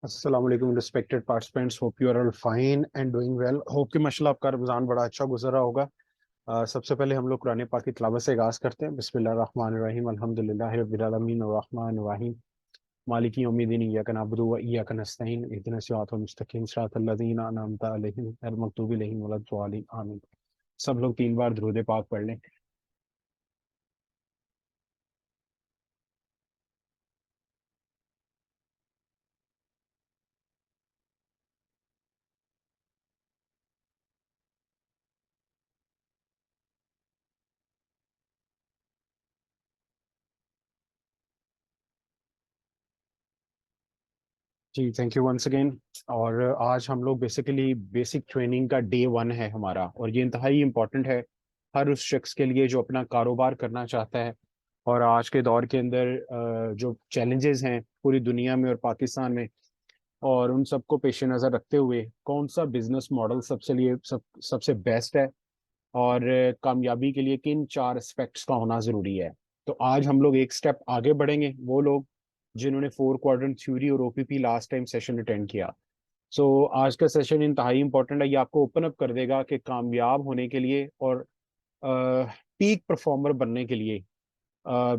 अस्सलाम वालेकुम respected participants, hope you are all fine and doing well. Hope कि माशाल्लाह आपका रमज़ान बड़ा अच्छा गुजरा होगा। सबसे पहले हम लोग कुरान पाक की तिलावत से आगाज़ करते हैं। बिस्मिल्लाहिर्रहमानिर्रहीम, अल्हम्दुलिल्लाहि रब्बिल आलमीन, अर्रहमानिर्रहीम, मालिकी यौमिद्दीन, इय्याका नअबुदु व इय्याका नस्तईन, इहदिनस सिरातल मुस्तकीम, सिरातल लज़ीना अनअमता अलैहिम गैरिल मग़दूबि अलैहिम वलद्दालिन, आमीन। सब लोग 3 बार दुरूद पाक पढ़ लें। जी, थैंक यू वंस अगेन। और आज हम लोग बेसिकली बेसिक ट्रेनिंग का डे 1 है हमारा, और ये इंतहाई इम्पोर्टेंट है हर उस शख्स के लिए जो अपना कारोबार करना चाहता है। और आज के दौर के अंदर जो चैलेंजेस हैं पूरी दुनिया में और पाकिस्तान में, और उन सबको पेश नज़र रखते हुए कौन सा बिजनेस मॉडल सबसे बेस्ट है, और कामयाबी के लिए किन 4 एस्पेक्ट्स का होना ज़रूरी है। तो आज हम लोग एक स्टेप आगे बढ़ेंगे, वो लोग जिन्होंने 4 क्वाड्रेंट थ्योरी और OPP last time session attend किया। सो आज का सेशन इंतहाई इंपॉर्टेंट है। ये आपको ओपन अप कर देगा कि कामयाब होने के लिए और पीक परफॉर्मर बनने के लिए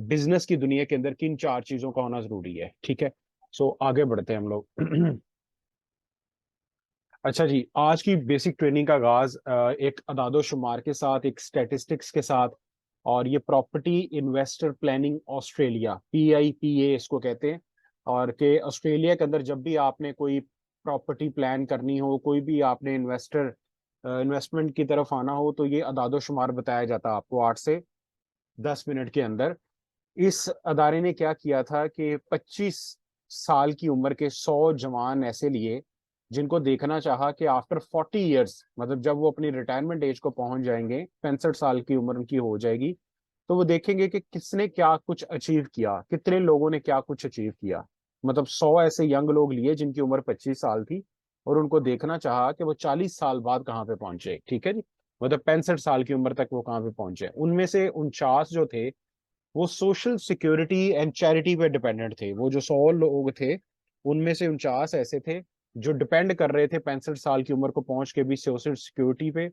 बिजनेस की दुनिया के अंदर किन 4 चीज़ों का होना ज़रूरी है। ठीक है, सो आगे बढ़ते हैं हम लोग। अच्छा जी, आज की बेसिक ट्रेनिंग का आगाज एक अदादो शुमार के साथ, एक स्टैटिस्टिक्स के साथ। और ये property investor planning Australia, PIPA इसको कहते हैं। और के ऑस्ट्रेलिया के अंदर जब भी आपने कोई प्रॉपर्टी प्लान करनी हो, कोई भी आपने इन्वेस्टमेंट की तरफ आना हो, तो ये अदादो शुमार बताया जाता है आपको 8 से 10 मिनट के अंदर। इस अदारे ने क्या किया था कि 25 साल की उम्र के 100 जवान ऐसे लिए जिनको देखना चाहा कि आफ्टर 40 ईयर्स, मतलब जब वो अपनी रिटायरमेंट एज को पहुंच जाएंगे, 65 साल की उम्र उनकी हो जाएगी, तो वो देखेंगे कि किसने क्या कुछ अचीव किया, कितने लोगों ने क्या कुछ अचीव किया। मतलब 100 ऐसे यंग लोग लिए जिनकी उम्र 25 साल थी, और उनको देखना चाहा कि वो 40 साल बाद कहाँ पे पहुंचे। ठीक है जी, मतलब 65 साल की उम्र तक वो कहाँ पे पहुंचे। उनमें से 49 जो थे वो सोशल सिक्योरिटी एंड चैरिटी पे डिपेंडेंट थे। वो जो 100 लोग थे, उनमें से 49 ऐसे थे जो डिपेंड कर रहे थे 65 साल की उम्र को पहुंच के भी सोशल सिक्योरिटी पे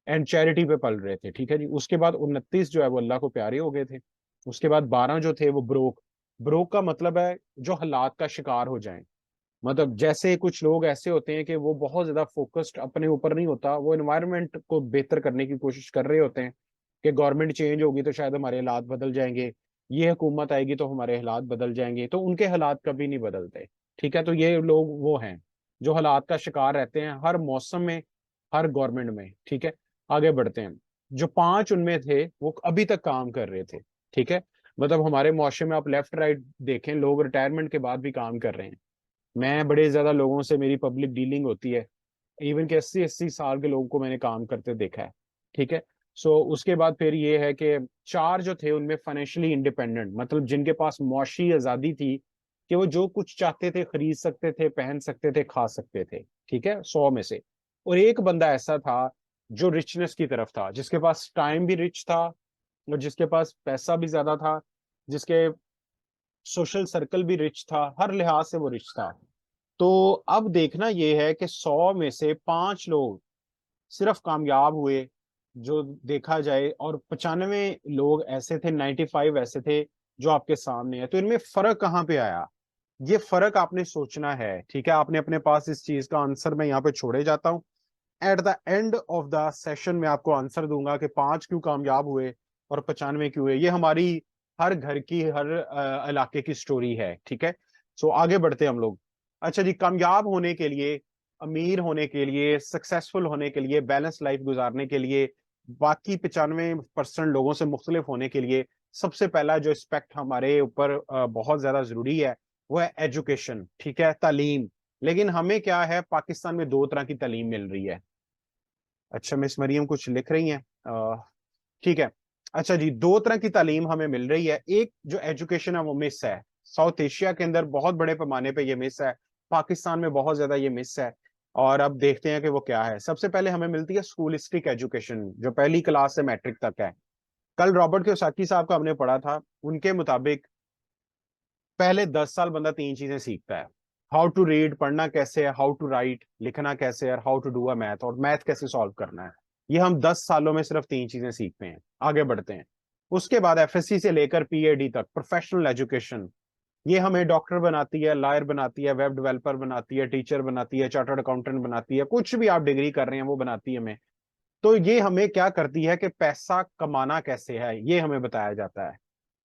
एंड चैरिटी पे पल रहे थे। ठीक है जी, उसके बाद 29 जो है वो अल्लाह को प्यारे हो गए थे। उसके बाद 12 जो थे वो ब्रोक। ब्रोक का मतलब है जो हालात का शिकार हो जाएं। मतलब जैसे कुछ लोग ऐसे होते हैं कि वो बहुत ज्यादा फोकस्ड अपने ऊपर नहीं होता, वो एनवायरनमेंट को बेहतर करने की कोशिश कर रहे होते हैं कि गवर्नमेंट चेंज होगी तो शायद हमारे हालात बदल जाएंगे, ये हुकूमत आएगी तो हमारे हालात बदल जाएंगे, तो उनके हालात कभी नहीं बदलते। ठीक है, तो ये लोग वो हैं जो हालात का शिकार रहते हैं हर मौसम में, हर गवर्नमेंट में। ठीक है, आगे बढ़ते हैं। जो 5 उनमें थे वो अभी तक काम कर रहे थे। ठीक है, मतलब हमारे मुआशरे में आप लेफ्ट राइट देखें, लोग रिटायरमेंट के बाद भी काम कर रहे हैं। मैं बड़े ज्यादा लोगों से मेरी पब्लिक डीलिंग होती है, इवन के 80-80 साल के लोगों को मैंने काम करते देखा है। ठीक है, सो उसके बाद फिर ये है कि 4 जो थे उनमें फाइनेंशियली इंडिपेंडेंट, मतलब जिनके पास मुआशी आजादी थी कि वो जो कुछ चाहते थे खरीद सकते थे, पहन सकते थे, खा सकते थे। ठीक है, 100 में से। और एक बंदा ऐसा था जो रिचनेस की तरफ था, जिसके पास टाइम भी रिच था, और जिसके पास पैसा भी ज्यादा था, जिसके सोशल सर्कल भी रिच था, हर लिहाज से वो रिच था। तो अब देखना यह है कि 100 में से 5 लोग सिर्फ कामयाब हुए जो देखा जाए, और 95 लोग ऐसे थे, 95 ऐसे थे जो आपके सामने है। तो इनमें फर्क कहाँ पे आया, ये फर्क आपने सोचना है। ठीक है, आपने अपने पास इस चीज का आंसर मैं यहाँ पे छोड़े जाता हूँ। At the end of the session में आपको आंसर दूंगा कि 5 क्यों कामयाब हुए और 95 क्यों हुए। ये हमारी हर घर की, हर इलाके की स्टोरी है। ठीक है, सो आगे बढ़ते हैं हम लोग। अच्छा जी, कामयाब होने के लिए, अमीर होने के लिए, सक्सेसफुल होने के लिए, बैलेंस लाइफ गुजारने के लिए, बाकी 95% लोगों से मुख्तलिफ होने के लिए, सबसे पहला जो एस्पेक्ट हमारे ऊपर बहुत ज्यादा जरूरी है वो है एजुकेशन। ठीक है, तालीम। लेकिन हमें क्या है, पाकिस्तान में 2 तरह की तालीम मिल रही है। अच्छा, मिस मरियम कुछ लिख रही हैं। ठीक है। अच्छा जी, 2 तरह की तालीम हमें मिल रही है। एक जो एजुकेशन है वो मिस है, साउथ एशिया के अंदर बहुत बड़े पैमाने पे ये मिस है, पाकिस्तान में बहुत ज्यादा ये मिस है। और अब देखते हैं कि वो क्या है। सबसे पहले हमें मिलती है स्कूलिस्टिक एजुकेशन, जो पहली क्लास से मैट्रिक तक है। कल रॉबर्ट कियोसाकी साहब का हमने पढ़ा था, उनके मुताबिक पहले 10 साल बंदा 3 चीजें सीखता है। हाउ टू रीड, पढ़ना कैसे है, हाउ टू राइट, लिखना कैसे है, how to do a math, और मैथ कैसे सॉल्व करना है। ये हम 10 सालों में सिर्फ 3 चीजें सीखते हैं, आगे बढ़ते हैं। उसके बाद एफएससी से लेकर पीएडी तक प्रोफेशनल एजुकेशन, ये हमें डॉक्टर बनाती है, लॉयर बनाती है, वेब डेवलपर बनाती है, टीचर बनाती है, चार्टर्ड अकाउंटेंट बनाती है, कुछ भी आप डिग्री कर रहे हैं वो बनाती है हमें। तो ये हमें क्या करती है कि पैसा कमाना कैसे है ये हमें बताया जाता है।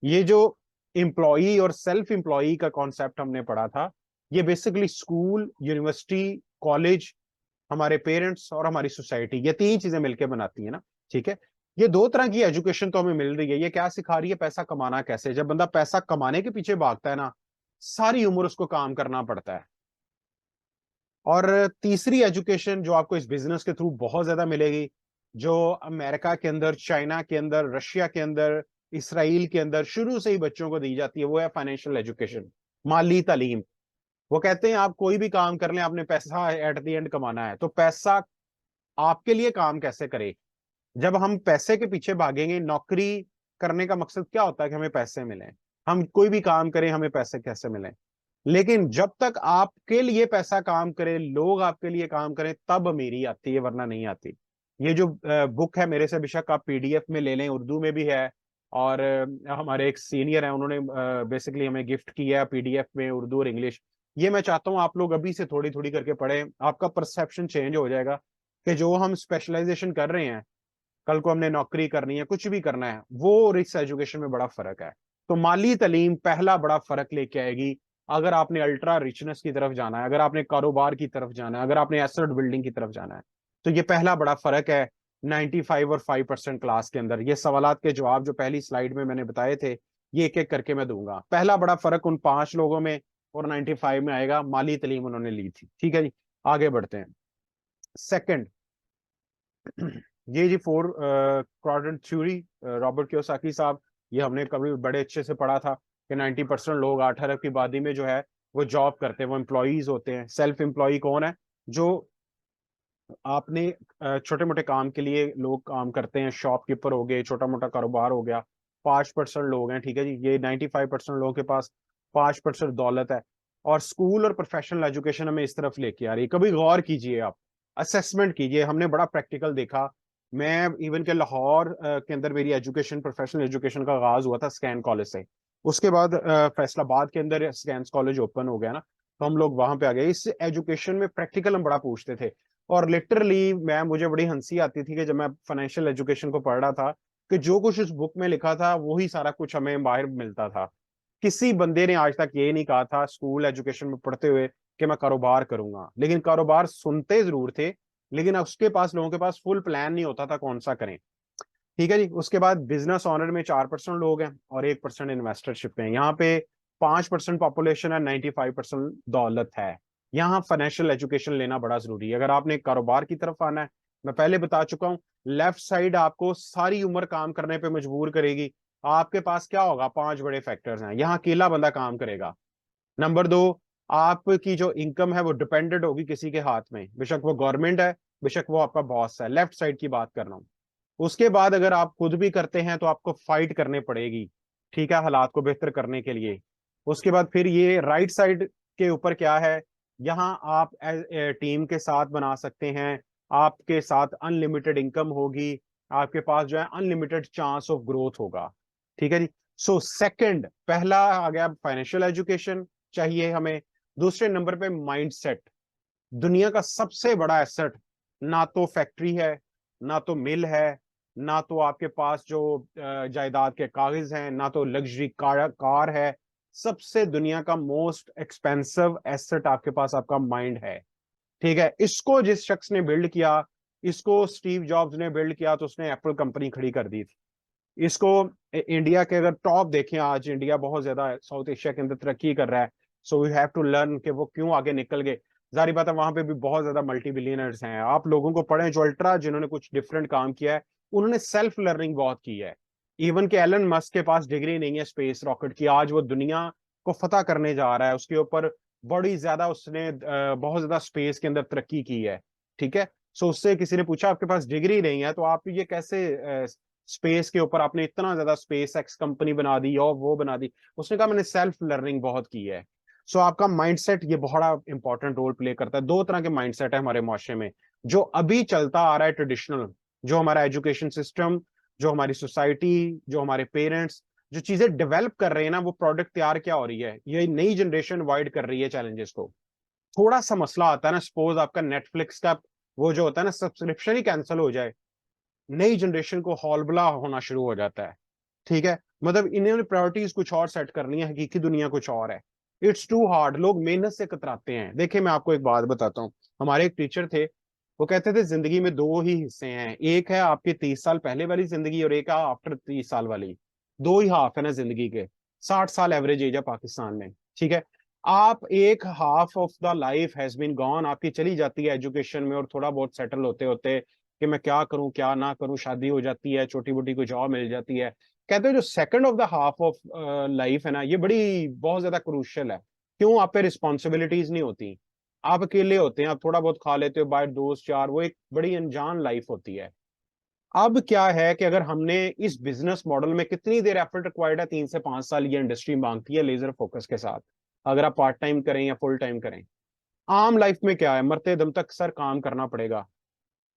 ये जो एम्प्लॉई और सेल्फ एम्प्लॉई का कॉन्सेप्ट हमने पढ़ा था, ये बेसिकली स्कूल, यूनिवर्सिटी, कॉलेज, हमारे पेरेंट्स और हमारी सोसाइटी, ये 3 चीजें मिलकर बनाती है ना। ठीक है, ये 2 तरह की एजुकेशन तो हमें मिल रही है। ये क्या सिखा रही है? पैसा कमाना कैसे। जब बंदा पैसा कमाने के पीछे भागता है ना, सारी उम्र उसको काम करना पड़ता है। और तीसरी एजुकेशन जो आपको इस बिजनेस के थ्रू बहुत ज्यादा मिलेगी, जो अमेरिका के अंदर, चाइना के अंदर, रशिया के अंदर, इसराइल के अंदर शुरू से ही बच्चों को दी जाती है, वो है फाइनेंशियल एजुकेशन, माली तालीम। वो कहते हैं आप कोई भी काम कर लें, आपने पैसा एट द एंड कमाना है, तो पैसा आपके लिए काम कैसे करे। जब हम पैसे के पीछे भागेंगे, नौकरी करने का मकसद क्या होता है कि हमें पैसे मिले, हम कोई भी काम करें हमें पैसे कैसे मिले। लेकिन जब तक आपके लिए पैसा काम करे, लोग आपके लिए काम करें, तब अमीरी आती है, वरना नहीं आती। ये जो बुक है, मेरे से बेशक आप पीडीएफ में ले लें, उर्दू में भी है। और हमारे एक सीनियर हैं, उन्होंने बेसिकली हमें गिफ्ट किया है पीडीएफ में, उर्दू और इंग्लिश। ये मैं चाहता हूँ आप लोग अभी से थोड़ी थोड़ी करके पढ़ें, आपका परसेप्शन चेंज हो जाएगा कि जो हम स्पेशलाइजेशन कर रहे हैं, कल को हमने नौकरी करनी है, कुछ भी करना है, वो और इस एजुकेशन में बड़ा फर्क है। तो माली तालीम पहला बड़ा फर्क लेके आएगी। अगर आपने अल्ट्रा रिचनेस की तरफ जाना है, अगर आपने कारोबार की तरफ जाना है, अगर आपने एसेट बिल्डिंग की तरफ जाना है, तो ये पहला बड़ा फर्क है 95 और 5% क्लास के अंदर। ये सवालात के जवाब जो पहली स्लाइड में मैंने बताए थे, ये एक एक करके मैं दूंगा। पहला बड़ा फर्क उन 5 लोगों में और 95 में आएगा, माली तालीम उन्होंने ली थी। ठीक है जी, आगे बढ़ते हैं। सेकंड, ये जी 4 क्वाड्रेंट थ्योरी, रॉबर्ट कियोसाकी साहब, ये हमने कभी बड़े अच्छे से पढ़ा था कि 90% लोग 8 अरब की आबादी में जो है वो जॉब करते हैं, वो एम्प्लॉयज होते हैं। सेल्फ एम्प्लॉय कौन है? जो आपने छोटे मोटे काम के लिए लोग काम करते हैं, शॉपकीपर हो गए, छोटा मोटा कारोबार हो गया। 5% लोग हैं, ठीक है जी। ये 95% लोगों के पास 5% दौलत है। और स्कूल और प्रोफेशनल एजुकेशन हमें इस तरफ लेके आ रही है। कभी गौर कीजिए आप, असेसमेंट कीजिए, हमने बड़ा प्रैक्टिकल देखा। मैं इवन के लाहौर के अंदर मेरी एजुकेशन, प्रोफेशनल एजुकेशन का आगाज हुआ था स्कैन कॉलेज से। उसके बाद फैसलाबाद के अंदर स्कैन कॉलेज ओपन हो गया ना, तो हम लोग वहां पे आ गए। इस एजुकेशन में प्रैक्टिकल हम बड़ा पूछते थे। और लिटरली मुझे बड़ी हंसी आती थी कि जब मैं फाइनेंशियल एजुकेशन को पढ़ रहा था, कि जो कुछ उस बुक में लिखा था वही सारा कुछ हमें बाहर मिलता था। किसी बंदे ने आज तक ये नहीं कहा था स्कूल एजुकेशन में पढ़ते हुए कि मैं कारोबार करूंगा। लेकिन कारोबार सुनते जरूर थे, लेकिन उसके पास, लोगों के पास फुल प्लान नहीं होता था कौन सा करें। ठीक है जी। उसके बाद बिजनेस ऑनर में 4% लोग हैं और 1% इन्वेस्टरशिप में। यहाँ पे 5% पॉपुलेशन है, 95% दौलत है। यहाँ फाइनेंशियल एजुकेशन लेना बड़ा जरूरी है अगर आपने कारोबार की तरफ आना है। मैं पहले बता चुका हूँ, लेफ्ट साइड आपको सारी उम्र काम करने पे मजबूर करेगी। आपके पास क्या होगा? 5 बड़े फैक्टर्स हैं। यहाँ अकेला बंदा काम करेगा। नंबर 2, आपकी जो इनकम है वो डिपेंडेंट होगी किसी के हाथ में, बेशक वो गवर्नमेंट है, बेशक वो आपका बॉस है। लेफ्ट साइड की बात कर रहा हूँ। उसके बाद अगर आप खुद भी करते हैं तो आपको फाइट करनी पड़ेगी, ठीक है, हालात को बेहतर करने के लिए। उसके बाद फिर ये राइट साइड के ऊपर क्या है? यहाँ आप टीम के साथ बना सकते हैं, आपके साथ अनलिमिटेड इनकम होगी, आपके पास जो है अनलिमिटेड चांस ऑफ ग्रोथ होगा। ठीक है जी। सो सेकंड, पहला आ गया फाइनेंशियल एजुकेशन चाहिए हमें। दूसरे नंबर पे माइंडसेट। दुनिया का सबसे बड़ा एसेट ना तो फैक्ट्री है, ना तो मिल है, ना तो आपके पास जो जायदाद के कागज हैं, ना तो लग्जरी कार है। सबसे दुनिया का मोस्ट एक्सपेंसिव एसेट आपके पास आपका माइंड है। ठीक है, इसको जिस शख्स ने बिल्ड किया, इसको स्टीव जॉब्स ने बिल्ड किया, तो उसने एप्पल कंपनी खड़ी कर दी थी। इसको इंडिया के अगर टॉप देखें, आज इंडिया बहुत ज्यादा साउथ एशिया के अंदर तरक्की कर रहा है। So we have to learn कि वो क्यों आगे निकल गए। जारी बात है, वहां पे भी बहुत ज्यादा मल्टी बिलियनर्स हैं। आप लोगों को पढ़ें जो अल्ट्रा, जिन्होंने कुछ डिफरेंट काम किया है, उन्होंने सेल्फ लर्निंग बहुत की है। इवन के एलन मस्क के पास डिग्री नहीं है स्पेस रॉकेट की, आज वो दुनिया को फतह करने जा रहा है। उसके ऊपर बड़ी ज्यादा उसने बहुत ज्यादा स्पेस के अंदर तरक्की की है। ठीक है। सो उससे किसी ने पूछा आपके पास डिग्री नहीं है तो आप ये कैसे स्पेस के ऊपर आपने इतना ज्यादा, स्पेस एक्स कंपनी बना दी और वो बना दी। उसने कहा मैंने सेल्फ लर्निंग बहुत की है। सो आपका माइंडसेट ये बड़ा इंपॉर्टेंट रोल प्ले करता है। दो तरह के माइंडसेट है हमारे मुआशरे में, जो अभी चलता आ रहा है ट्रेडिशनल, जो हमारा एजुकेशन सिस्टम, जो हमारी सोसाइटी, जो हमारे पेरेंट्स, जो चीजें डेवलप कर रहे हैं ना, वो प्रोडक्ट तैयार क्या हो रही है, ये नई जनरेशन अवॉइड कर रही है चैलेंजेस को। थोड़ा सा मसला आता है ना, सपोज आपका नेटफ्लिक्स का वो जो होता है ना सब्सक्रिप्शन ही कैंसिल हो जाए, नई जनरेशन को हौलबला होना शुरू हो जाता है। ठीक है, मतलब इन्होंने प्रायोरिटीज कुछ और सेट करनी है, हकीकी दुनिया कुछ और है। इट्स टू हार्ड, लोग मेहनत से कतराते हैं। देखिए मैं आपको एक बात बताता हूँ, हमारे एक टीचर थे, वो कहते थे जिंदगी में दो ही हिस्से हैं, एक है आपके 30 साल पहले वाली जिंदगी और एक है आफ्टर 30 साल वाली। दो ही हाफ है ना जिंदगी के। 60 साल एवरेज एज है पाकिस्तान में, ठीक है। आप एक half of the life has been gone, आपकी चली जाती है एजुकेशन में और थोड़ा बहुत सेटल होते होते कि मैं क्या करूं क्या ना करूं, शादी हो जाती है, छोटी मोटी कोई जॉब मिल जाती है। कहते हैं जो second of the half of life है ना, ये बड़ी बहुत ज्यादा क्रूशियल है। क्यों? आप पे रिस्पॉन्सिबिलिटीज नहीं होती, आप अकेले होते हैं, आप थोड़ा बहुत खा लेते हो बाहर दोस्त चार, वो एक बड़ी अनजान लाइफ होती है। अब क्या है कि अगर हमने इस बिजनेस मॉडल में कितनी देर एफर्ट रिक्वायर्ड है, 3 से 5 साल ये इंडस्ट्री मांगती है लेजर फोकस के साथ, अगर आप पार्ट टाइम करें या फुल टाइम करें। आम लाइफ में क्या है, मरते दम तक सर काम करना पड़ेगा।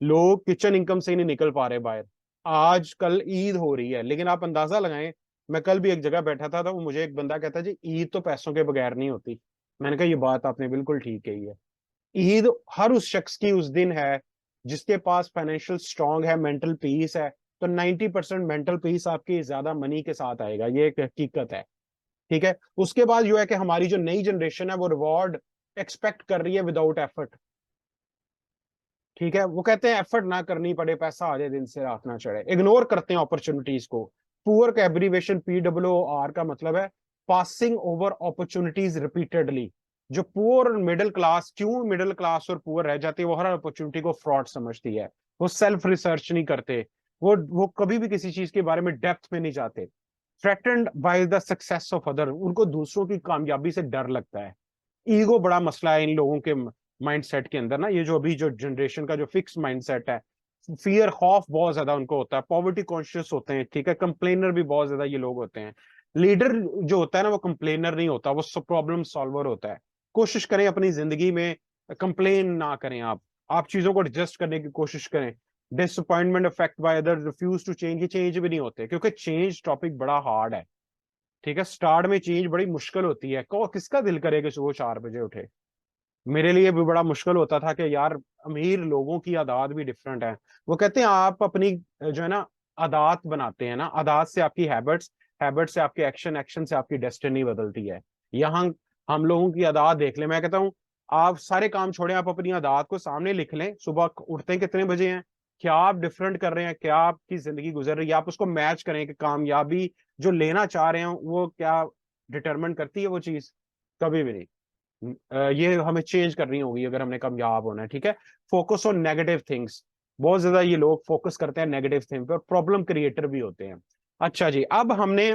लोग किचन इनकम से ही नहीं निकल पा रहे बाहर। आज कल ईद हो रही है, लेकिन आप अंदाजा लगाएं, मैं कल भी एक जगह बैठा था तो वो मुझे एक बंदा कहता जी ईद तो पैसों के बगैर नहीं होती। मैंने कहा ये बात आपने बिल्कुल ठीक कही है। ईद हर उस शख्स की उस दिन है जिसके पास फाइनेंशियल स्ट्रांग है, मेंटल पीस है। तो 90% मेंटल पीस आपकी ज्यादा मनी के साथ आएगा, ये एक हकीकत है। ठीक है, उसके बाद जो है कि हमारी जो नई जनरेशन है वो रिवॉर्ड एक्सपेक्ट कर रही है विदाउट एफर्ट। ठीक है, वो कहते हैं एफर्ट ना करनी पड़े, पैसा आ जाए दिन से रात ना चढ़े, इग्नोर करते हैं अपॉर्चुनिटीज को। पुअर का एब्रीवेशन PWR का मतलब है पासिंग ओवर अपॉर्चुनिटीज रिपीटेडली। जो पुअर मिडिल क्लास, क्यों मिडिल क्लास और पुअर रह जाती है, वो हर अपॉर्चुनिटी को फ्रॉड समझती है। वो सेल्फ रिसर्च नहीं करते, वो कभी भी किसी चीज के बारे में डेप्थ में नहीं जाते। Threatened by the success of other, उनको दूसरों की कामयाबी से डर लगता है। ईगो बड़ा मसला है इन लोगों के माइंडसेट के अंदर ना, ये जो अभी जो जनरेशन का जो फिक्स माइंडसेट है, फियर खौफ बहुत ज्यादा उनको होता है, पॉवर्टी कॉन्शियस होते हैं, ठीक है, कंप्लेनर भी बहुत ज्यादा ये लोग होते हैं। लीडर जो होता है ना वो कंप्लेनर नहीं होता, वो प्रॉब्लम सॉल्वर होता है। कोशिश करें अपनी जिंदगी में कंप्लेन ना करें, आप चीजों को एडजस्ट करने की कोशिश करें। Disappointment affect by other, refuse to change, ये चेंज भी नहीं होते क्योंकि चेंज टॉपिक बड़ा हार्ड है। ठीक है, स्टार्ट में चेंज बड़ी मुश्किल होती है, किसका दिल करे कि सुबह 4 बजे उठे। मेरे लिए भी बड़ा मुश्किल होता था कि यार अमीर लोगों की आदत भी डिफरेंट है। वो कहते हैं आप अपनी जो है ना आदत बनाते हैं ना, आदत से आपकी हैबिट्स, हैबिट से आपके एक्शन, एक्शन से आपकी डेस्टिनी बदलती है। यहाँ हम लोगों की आदत देख ले, मैं कहता हूँ आप सारे काम छोड़ें, आप अपनी आदत को सामने लिख लें, सुबह उठते हैं कितने बजे हैं, क्या आप डिफरेंट कर रहे हैं, क्या आपकी जिंदगी गुजर रही है, आप उसको मैच करें कि कामयाबी जो लेना चाह रहे हैं वो क्या डिटरमिन करती है वो चीज। कभी भी नहीं। ये हमें चेंज करनी होगी अगर हमने कामयाब होना है। ठीक है, फोकस ऑन नेगेटिव थिंग्स, बहुत ज्यादा ये लोग फोकस करते हैं नेगेटिव थिंग पे और प्रॉब्लम क्रिएटर भी होते हैं। अच्छा जी, अब हमने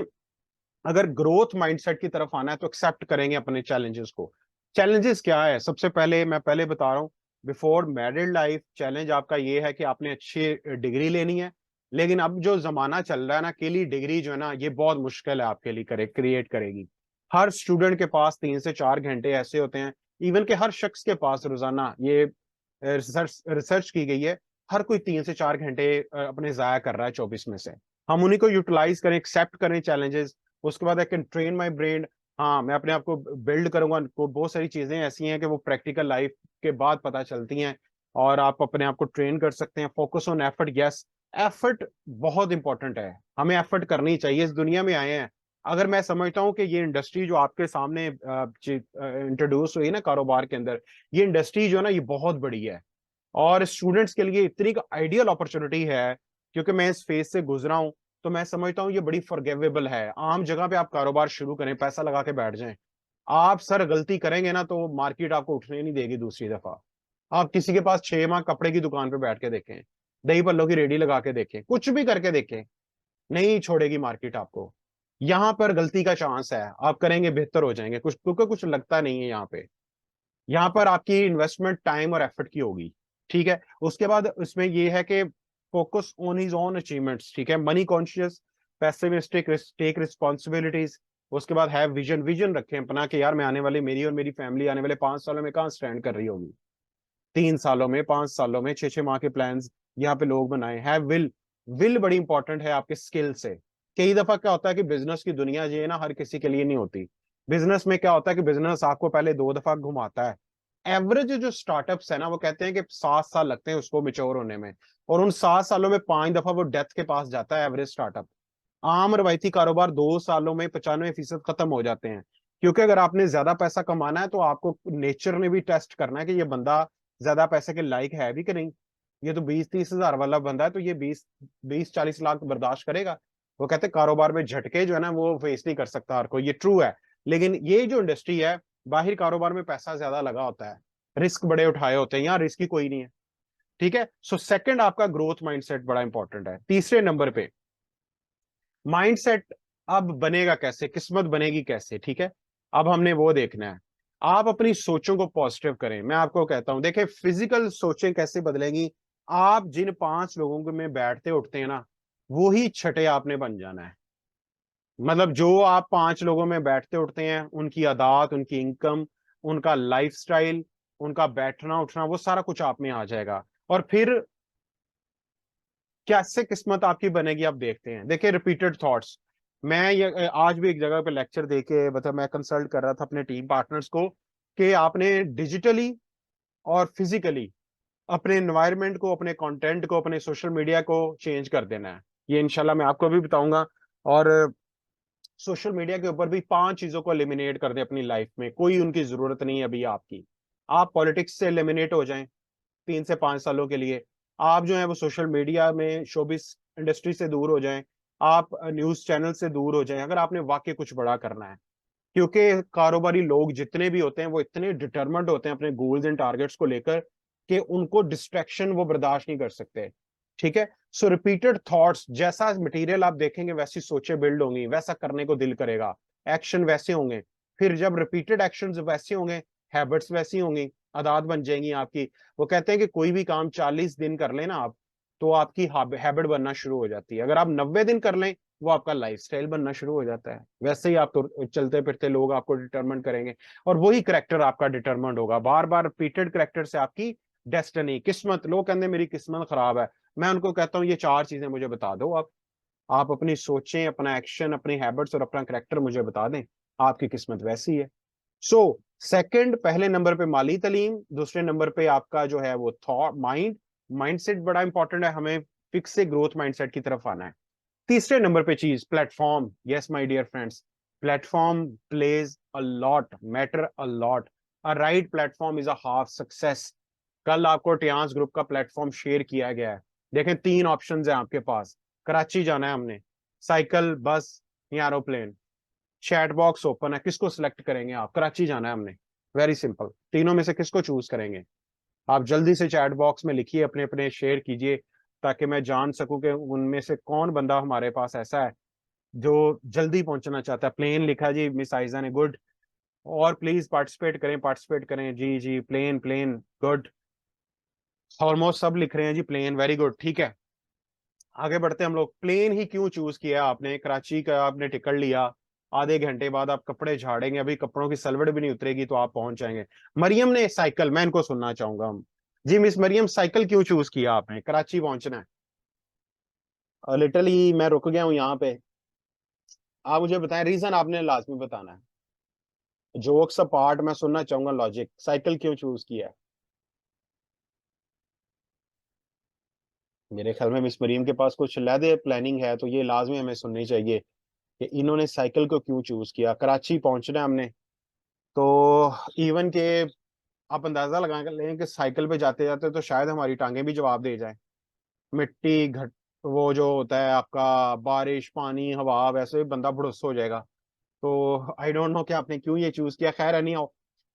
अगर ग्रोथ माइंडसेट की तरफ आना है तो एक्सेप्ट करेंगे अपने चैलेंजेस को। चैलेंजेस क्या है? सबसे पहले मैं पहले बता रहा हूँ, बिफोर मैरिड लाइफ चैलेंज आपका ये है कि आपने अच्छी डिग्री लेनी है। लेकिन अब जो जमाना चल रहा है ना, अकेली डिग्री जो है ना ये बहुत मुश्किल है आपके लिए क्रिएट करेगी। हर स्टूडेंट के पास 3 से 4 घंटे ऐसे होते हैं, इवन के हर शख्स के पास रोजाना, ये रिसर्च की गई है, हर कोई 3 से 4 घंटे अपने जाया कर रहा है 24 में से। हम उन्हीं को यूटिलाइज करें, एक्सेप्ट करें चैलेंजेस। उसके बाद I can train my brain, हाँ मैं अपने आप को बिल्ड करूंगा। बहुत सारी चीजें ऐसी हैं कि वो प्रैक्टिकल लाइफ के बाद पता चलती हैं और आप अपने आप को ट्रेन कर सकते हैं। Focus on effort, yes, effort बहुत इंपॉर्टेंट है, हमें एफर्ट करनी चाहिए, इस दुनिया में आए हैं। अगर मैं समझता हूँ कि ये इंडस्ट्री जो आपके सामने इंट्रोड्यूस हुई ना कारोबार के अंदर, ये इंडस्ट्री जो है ना ये बहुत बड़ी है और स्टूडेंट्स के लिए इतनी आइडियल अपॉर्चुनिटी है, क्योंकि मैं इस फेज से गुजरा हूं। तो मैं समझता हूँ ये बड़ी फॉरगिवेबल है। आम जगह पे आप कारोबार शुरू करें, पैसा लगा के बैठ जाएं, आप सर गलती करेंगे ना तो मार्केट आपको उठने नहीं देगी दूसरी दफा। आप किसी के पास 6 माह कपड़े की दुकान पे बैठ के देखें, दही पल्लों की रेडी लगा के देखें, कुछ भी करके देखें, नहीं छोड़ेगी मार्केट आपको। यहाँ पर गलती का चांस है, आप करेंगे बेहतर हो जाएंगे कुछ, क्योंकि कुछ लगता नहीं है यहाँ पे। यहाँ पर आपकी इन्वेस्टमेंट टाइम और एफर्ट की होगी। ठीक है, उसके बाद इसमें ये है कि focus on his own achievements. ठीक है, money conscious, pessimistic, take responsibilities, उसके बाद हैव विजन, विजन रखें अपना कि यार मैं आने वाली, मेरी और मेरी फैमिली आने वाले 5 सालों में कहाँ स्टैंड कर रही होगी, 3 सालों में, 5 सालों में, 6 6 माह के प्लान्स यहाँ पे लोग बनाए। हैव विल, विल बड़ी इंपॉर्टेंट है आपके स्किल से। कई दफा क्या होता है कि बिजनेस की दुनिया जो है ना हर किसी के लिए नहीं होती। बिजनेस में क्या होता है कि बिजनेस आपको पहले 2 दफा घुमाता है। एवरेज जो स्टार्टअप्स है ना वो कहते हैं कि 7 साल लगते हैं उसको मेच्योर होने में, और उन 7 सालों में 5 दफा वो डेथ के पास जाता है एवरेज स्टार्टअप। आम रवायती कारोबार 2 सालों में 95% खत्म हो जाते हैं। क्योंकि अगर आपने ज्यादा पैसा कमाना है तो आपको नेचर ने भी टेस्ट करना है कि ये बंदा ज्यादा पैसे के लायक है भी कि नहीं। ये तो 20 30 हजार वाला बंदा है तो ये 20 20 40 लाख बर्दाश्त करेगा। वो कहते हैं कारोबार में झटके जो है ना वो फेस नहीं कर सकता हर कोई, ये ट्रू है। लेकिन ये जो इंडस्ट्री है, बाहर कारोबार में पैसा ज्यादा लगा होता है, रिस्क बड़े उठाए होते हैं, यहाँ रिस्क ही कोई नहीं है। ठीक है, सो सेकंड आपका ग्रोथ माइंडसेट बड़ा इंपॉर्टेंट है। तीसरे नंबर पे माइंडसेट अब बनेगा कैसे, किस्मत बनेगी कैसे, ठीक है। अब हमने वो देखना है। आप अपनी सोचों को पॉजिटिव करें। मैं आपको कहता हूं, देखें फिजिकल सोचें कैसे बदलेंगी। आप जिन 5 लोगों के में बैठते उठते हैं ना, वो ही छठे आपने बन जाना है। मतलब जो आप 5 लोगों में बैठते उठते हैं, उनकी आदत, उनकी इनकम, उनका लाइफस्टाइल, उनका बैठना उठना, वो सारा कुछ आप में आ जाएगा। और फिर कैसे किस्मत आपकी बनेगी आप देखते हैं। देखिए रिपीटेड थॉट्स। मैं ये आज भी एक जगह पे लेक्चर देके मतलब मैं कंसल्ट कर रहा था अपने टीम पार्टनर्स को कि आपने डिजिटली और फिजिकली अपने एनवायरनमेंट को, अपने कंटेंट को, अपने सोशल मीडिया को चेंज कर देना है। ये इंशाल्लाह मैं आपको भी बताऊंगा। और सोशल मीडिया के ऊपर भी 5 चीजों को एलिमिनेट कर दे अपनी लाइफ में, कोई उनकी जरूरत नहीं है अभी आपकी। आप पॉलिटिक्स से एलिमिनेट हो जाएं 3 से 5 सालों के लिए। आप जो है वो सोशल मीडिया में शोबिस इंडस्ट्री से दूर हो जाएं। आप न्यूज चैनल से दूर हो जाएं अगर आपने वाकई कुछ बड़ा करना है। क्योंकि कारोबारी लोग जितने भी होते हैं वो इतने डिटरमेंट होते हैं अपने गोल्स एंड टारगेट्स को लेकर कि उनको डिस्ट्रैक्शन वो बर्दाश्त नहीं कर सकते। ठीक है, सो रिपीटेड थॉट्स, जैसा मटेरियल आप देखेंगे वैसी सोचें बिल्ड होंगी, वैसा करने को दिल करेगा, एक्शन वैसे होंगे। फिर जब रिपीटेड एक्शंस वैसे होंगे, हैबिट्स वैसी होंगी, आदत बन जाएंगी आपकी। वो कहते हैं कि कोई भी काम 40 दिन कर लेना आप, तो आपकी हैबिट बनना शुरू हो जाती है। अगर आप 90 दिन कर लें, वो आपका लाइफस्टाइल बनना शुरू हो जाता है। वैसे ही आप तो चलते फिरते लोग आपको डिटरमिन करेंगे, और वही करेक्टर आपका डिटरमिंड होगा। बार बार रिपीटेड करेक्टर से आपकी डेस्टिनी, किस्मत। लोग कहते हैं मेरी किस्मत खराब है, मैं उनको कहता हूँ ये 4 चीजें मुझे बता दो आप अपनी सोचें, अपना एक्शन, अपनी हैबिट्स और अपना करेक्टर मुझे बता दें, आपकी किस्मत वैसी है। सो सेकंड, पहले नंबर पे माली तालीम, दूसरे नंबर पे आपका जो है वो थॉट, माइंडसेट बड़ा इंपॉर्टेंट है, हमें फिक्स से ग्रोथ माइंडसेट की तरफ आना है। तीसरे नंबर पे चीज platform. Yes my dear friends, platform plays a lot, matter a lot. A right platform is a half success. कल आपको टियांस ग्रुप का प्लेटफॉर्म शेयर किया गया है। देखें 3 ऑप्शंस हैं आपके पास। कराची जाना है हमने, साइकिल, बस या एरोप्लेन। चैट बॉक्स ओपन है, किसको सिलेक्ट करेंगे आप? कराची जाना है हमने, वेरी सिंपल। तीनों में से किसको चूज करेंगे? आप जल्दी से चैट बॉक्स में लिखिए, अपने अपने शेयर कीजिए, ताकि मैं जान सकूं कि उनमें से कौन बंदा हमारे पास ऐसा है जो जल्दी पहुंचना चाहता है। प्लेन लिखा जी मिस आइजा ने, गुड। और प्लीज पार्टिसिपेट करें, पार्टिसिपेट करें जी जी, प्लेन प्लेन, गुड। ऑलमोस्ट सब लिख रहे हैं जी प्लेन, वेरी गुड, ठीक है। आगे बढ़ते हैं हम लोग। प्लेन ही क्यों चूज किया आपने? कराची का आपने टिकट लिया, आधे घंटे बाद आप कपड़े झाड़ेंगे, अभी कपड़ों की सलवट भी नहीं उतरेगी तो आप पहुंच जाएंगे। मरियम ने साइकिल, मैं इनको सुनना चाहूंगा हम। जी मिस मरियम, साइकिल क्यों चूज किया आपने? कराची पहुंचना है। लिटरली मैं रुक गया हूँ यहाँ पे। आप मुझे बताएं, रीजन आपने लाजमी बताना है। जोक्स अपार्ट मैं सुनना चाहूंगा लॉजिक, साइकिल क्यों चूज किया है? मेरे ख्याल में मिस मरियम के पास कुछ अलग प्लानिंग है, तो ये लाजमी हमें सुननी चाहिए कि इन्होंने साइकिल को क्यों चूज किया। कराची पहुंचना है हमने, तो इवन के आप अंदाजा लगा कर लें कि साइकिल पे जाते जाते तो शायद हमारी टांगे भी जवाब दे जाए। मिट्टी घट, वो जो होता है आपका बारिश, पानी, हवा, वैसे भी बंदा भुड़स हो जाएगा। तो आई डोंट नो कि आपने क्यों ये चूज किया, खैर नहीं हो।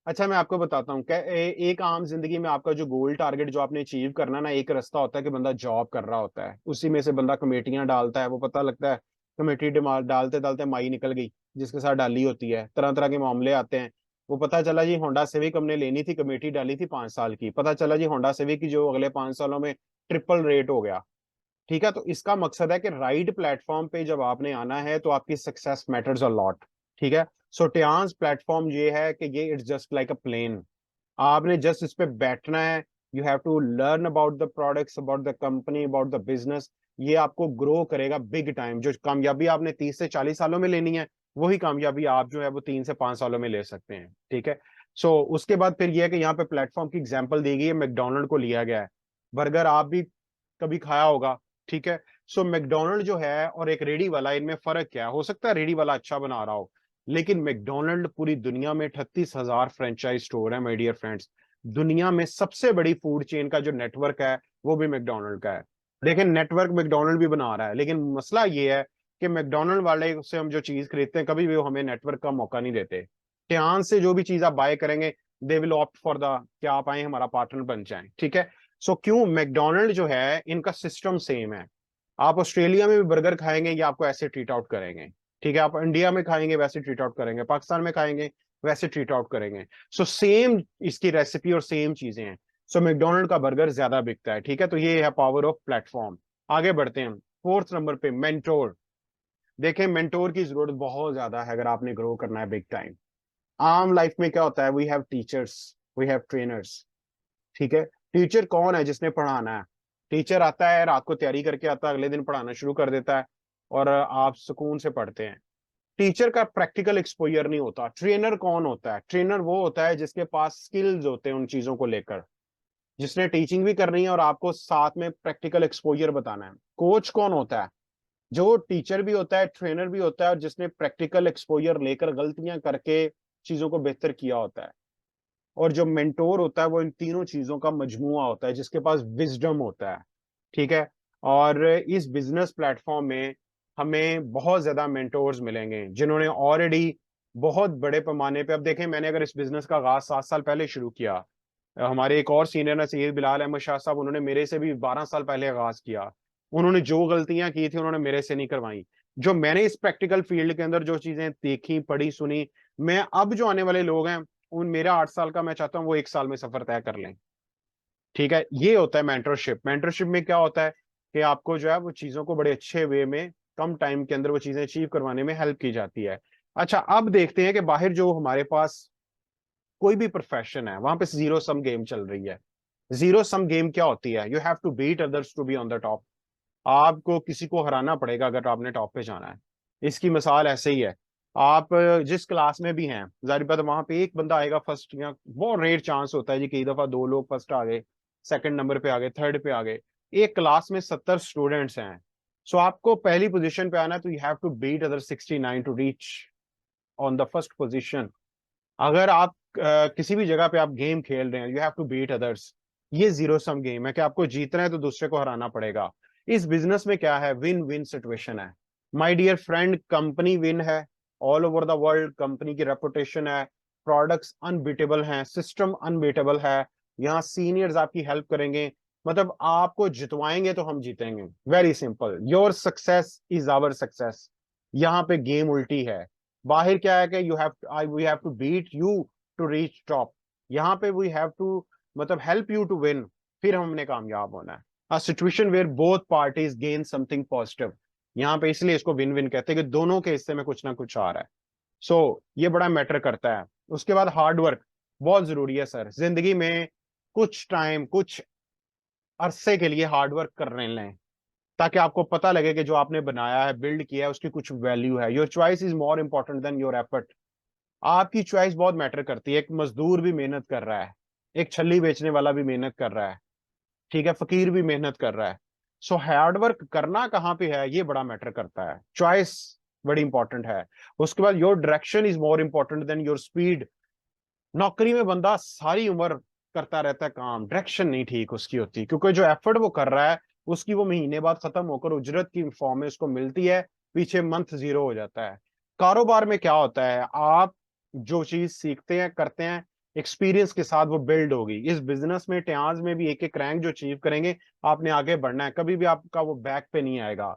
अच्छा मैं आपको बताता हूँ क्या, एक आम जिंदगी में आपका जो गोल टारगेट जो आपने अचीव करना ना, एक रास्ता होता है कि बंदा जॉब कर रहा होता है, उसी में से बंदा कमेटियां डालता है, वो पता लगता है कमेटी डालते डालते माई निकल गई जिसके साथ डाली होती है, तरह तरह के मामले आते हैं। वो पता चला जी होंडा सिविक हमने लेनी थी, कमेटी डाली थी 5 साल की, पता चला जी होंडा सिविक की जो अगले 5 सालों में ट्रिपल रेट हो गया। ठीक है, तो इसका मकसद है कि राइट प्लेटफॉर्म पे जब आपने आना है तो आपकी सक्सेस मैटर्स अ लॉट। ठीक है। सो टियान्स प्लेटफॉर्म ये है कि ये it's just like a plane, आपने जस्ट इस पे बैठना है। You have to learn about the products, about the company, about the business. ये आपको ग्रो करेगा बिग टाइम। जो कामयाबी आपने 30 से 40 सालों में लेनी है, वही कामयाबी आप जो है वो 3 से 5 सालों में ले सकते हैं। ठीक है। सो उसके बाद फिर ये है कि यहाँ पे प्लेटफॉर्म की एग्जाम्पल दी गई है, मैकडोनल्ड को लिया गया है। बर्गर आप भी कभी खाया होगा। ठीक है। सो मैकडोनल्ड जो है और एक रेडी वाला, इनमें फर्क क्या है? हो सकता है रेडी वाला अच्छा बना रहा हो, लेकिन मैकडोनल्ड पूरी दुनिया में 38,000 फ्रेंचाइज स्टोर है माय डियर फ्रेंड्स। दुनिया में सबसे बड़ी फूड चेन का जो नेटवर्क है वो भी मैकडोनल्ड का है। देखें, नेटवर्क मैकडोनल्ड भी बना रहा है, लेकिन मसला ये है कि मैकडोनल्ड वाले से हम जो चीज खरीदते हैं, कभी भी वो हमें नेटवर्क का मौका नहीं देते। ध्यान से जो भी चीज आप बाय करेंगे, they will opt for the क्या आप आए हमारा पार्टनर बन जाए। ठीक है। सो क्यों मैकडोनल्ड जो है इनका सिस्टम सेम है। आप ऑस्ट्रेलिया में भी बर्गर खाएंगे, ये आपको ऐसे ट्रीट आउट करेंगे। ठीक है। आप इंडिया में खाएंगे वैसे ट्रीट आउट करेंगे, पाकिस्तान में खाएंगे वैसे ट्रीट आउट करेंगे। सो सेम इसकी रेसिपी और सेम चीजें हैं। सो मैकडोनल्ड का बर्गर ज्यादा बिकता है। ठीक है। तो ये है पावर ऑफ प्लेटफॉर्म। आगे बढ़ते हैं, फोर्थ नंबर पे मेंटोर। देखें, मेंटोर की जरूरत बहुत ज्यादा है अगर आपने ग्रो करना है बिग टाइम। आम लाइफ में क्या होता है, we have teachers, we have trainers. ठीक है। टीचर कौन है? जिसने पढ़ाना है। टीचर आता है, रात को तैयारी करके आता है, अगले दिन पढ़ाना शुरू कर देता है, और आप सुकून से पढ़ते हैं। टीचर का प्रैक्टिकल एक्सपोजर नहीं होता। ट्रेनर कौन होता है? ट्रेनर वो होता है जिसके पास स्किल्स होते हैं उन चीजों को लेकर, जिसने टीचिंग भी करनी है और आपको साथ में प्रैक्टिकल एक्सपोजर बताना है। कोच कौन होता है? जो टीचर भी होता है, ट्रेनर भी होता है, और जिसने प्रैक्टिकल एक्सपोजर लेकर गलतियां करके चीजों को बेहतर किया होता है। और जो मेंटोर होता है वो इन तीनों चीजों का मजमुआ होता है, जिसके पास विजडम होता है। ठीक है। और इस बिजनेस प्लेटफॉर्म में हमें बहुत ज्यादा मेंटोर्स मिलेंगे जिन्होंने ऑलरेडी बहुत बड़े पैमाने पे, अब देखें, मैंने अगर इस बिजनेस का आगाज 7 साल पहले शुरू किया, हमारे एक और सीनियर है सैयद बिलाल अहमद शाह साहब, उन्होंने मेरे से भी 12 साल पहले आगाज किया। उन्होंने जो गलतियां की थी उन्होंने मेरे से नहीं करवाई। जो मैंने इस प्रैक्टिकल फील्ड के अंदर जो चीजें देखी, पढ़ी, सुनी, मैं अब जो आने वाले लोग हैं, उन मेरा 8 साल का मैं चाहता हूँ वो 1 साल में सफर तय कर लें। ठीक है। ये होता है मेंटरशिप। मेंटरशिप में क्या होता है कि आपको जो है वो चीजों को बड़े अच्छे वे में कम टाइम के अंदर वो चीजें अचीव करवाने में हेल्प की जाती है। अच्छा, अब देखते हैं कि बाहर जो हमारे पास कोई भी प्रोफेशन है, वहां पे जीरो सम गेम चल रही है। जीरो सम गेम क्या होती है? You have to beat others to be on the top. आपको किसी को हराना पड़ेगा अगर आपने टॉप पे जाना है। इसकी मिसाल ऐसे ही है, आप जिस क्लास में भी हैं, जाहिर बात है वहां पे एक बंदा आएगा फर्स्ट, या बहुत रेयर चांस होता है जी, कई दफा 2 लोग फर्स्ट आ गए, सेकंड नंबर पे आ गए, थर्ड पे आ गए। एक क्लास में 70 स्टूडेंट्स हैं। सो आपको पहली पोजीशन पे आना है, तो you have to beat other 69 to reach on the first position. अगर आप किसी भी जगह पे आप गेम खेल रहे हैं, you have to beat others. ये जीरो सम गेम है कि आपको जीतना है तो दूसरे को हराना पड़ेगा। इस बिजनेस में क्या है, विन विन सिचुएशन है। My dear friend, company win है, all over the world company की रेपुटेशन है, प्रोडक्ट्स अनबीटेबल हैं, सिस्टम अनबीटेबल है। यहाँ सीनियर्स आपकी हेल्प करेंगे, मतलब आपको जितवाएंगे तो हम जीतेंगे। Very simple, your success is our success. यहाँ पे गेम उल्टी है। बाहर क्या है कि you have, I we have to beat you to reach top. यहाँ पे वी हैव टू, मतलब हेल्प यू टू विन, फिर हमने कामयाब होना है। A situation where both parties gain something positive. यहाँ पे इसलिए इसको विन विन कहते हैं कि दोनों के हिस्से में कुछ ना कुछ आ रहा है। सो ये बड़ा मैटर करता है। उसके बाद हार्ड वर्क बहुत जरूरी है सर जिंदगी में। कुछ टाइम, कुछ अरसे के लिए हार्ड वर्क करने लें, ताकि आपको पता लगे कि जो आपने बनाया है, बिल्ड किया है, उसकी कुछ वैल्यू है। Your choice is more important than your effort. आपकी चॉइस बहुत मैटर करती है। एक मजदूर भी मेहनत कर रहा है, एक छल्ली बेचने वाला भी मेहनत कर रहा है, ठीक है, फकीर भी मेहनत कर रहा है। सो हार्ड वर्क करना कहाँ पे है, ये बड़ा मैटर करता है। चॉइस बड़ी इंपॉर्टेंट है। उसके बाद your direction is more important than your speed. नौकरी में बंदा सारी उम्र करता रहता है काम, डायरेक्शन नहीं ठीक उसकी होती, क्योंकि जो एफर्ट वो कर रहा है उसकी वो महीने बाद खत्म होकर उजरत की फॉर्म में उसको मिलती है, पीछे मंथ जीरो हो जाता है। कारोबार में क्या होता है, आप जो चीज सीखते हैं, करते हैं, एक्सपीरियंस के साथ वो बिल्ड होगी। इस बिजनेस में, ट्याज में भी एक एक रैंक जो अचीव करेंगे, आपने आगे बढ़ना है, कभी भी आपका वो बैक पे नहीं आएगा।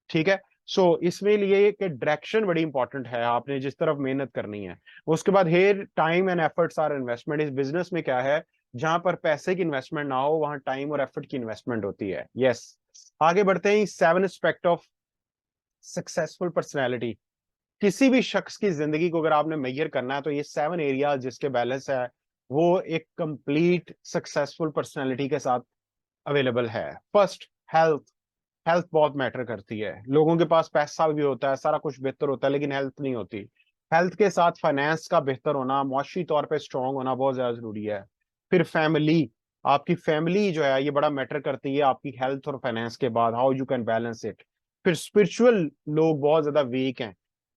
ठीक है। सो इसमें लिए कि डायरेक्शन बड़ी इंपॉर्टेंट है, आपने जिस तरफ मेहनत करनी है। उसके बाद here time and efforts are investment. इस बिजनेस में क्या है, जहां पर पैसे की इन्वेस्टमेंट ना हो, वहां टाइम और एफर्ट की इन्वेस्टमेंट होती है। यस। आगे बढ़ते हैं, 7 एस्पेक्ट ऑफ सक्सेसफुल पर्सनैलिटी। किसी भी शख्स की जिंदगी को अगर आपने मेजर करना है तो ये 7 एरिया जिसके बैलेंस है वो एक कंप्लीट सक्सेसफुल पर्सनैलिटी के साथ अवेलेबल है। First, health. हेल्थ बहुत मैटर करती है। लोगों के पास पैसा भी होता है, सारा कुछ बेहतर होता है, लेकिन हेल्थ नहीं होती। हेल्थ के साथ फाइनेंस का बेहतर होना, मुआशी तौर पे स्ट्रांग होना बहुत ज्यादा जरूरी है। फिर फैमिली, आपकी फैमिली जो है ये बड़ा मैटर करती है आपकी हेल्थ और फाइनेंस के बाद, how you can balance it. फिर स्पिरिचुअल, लोग बहुत ज्यादा वीक हैं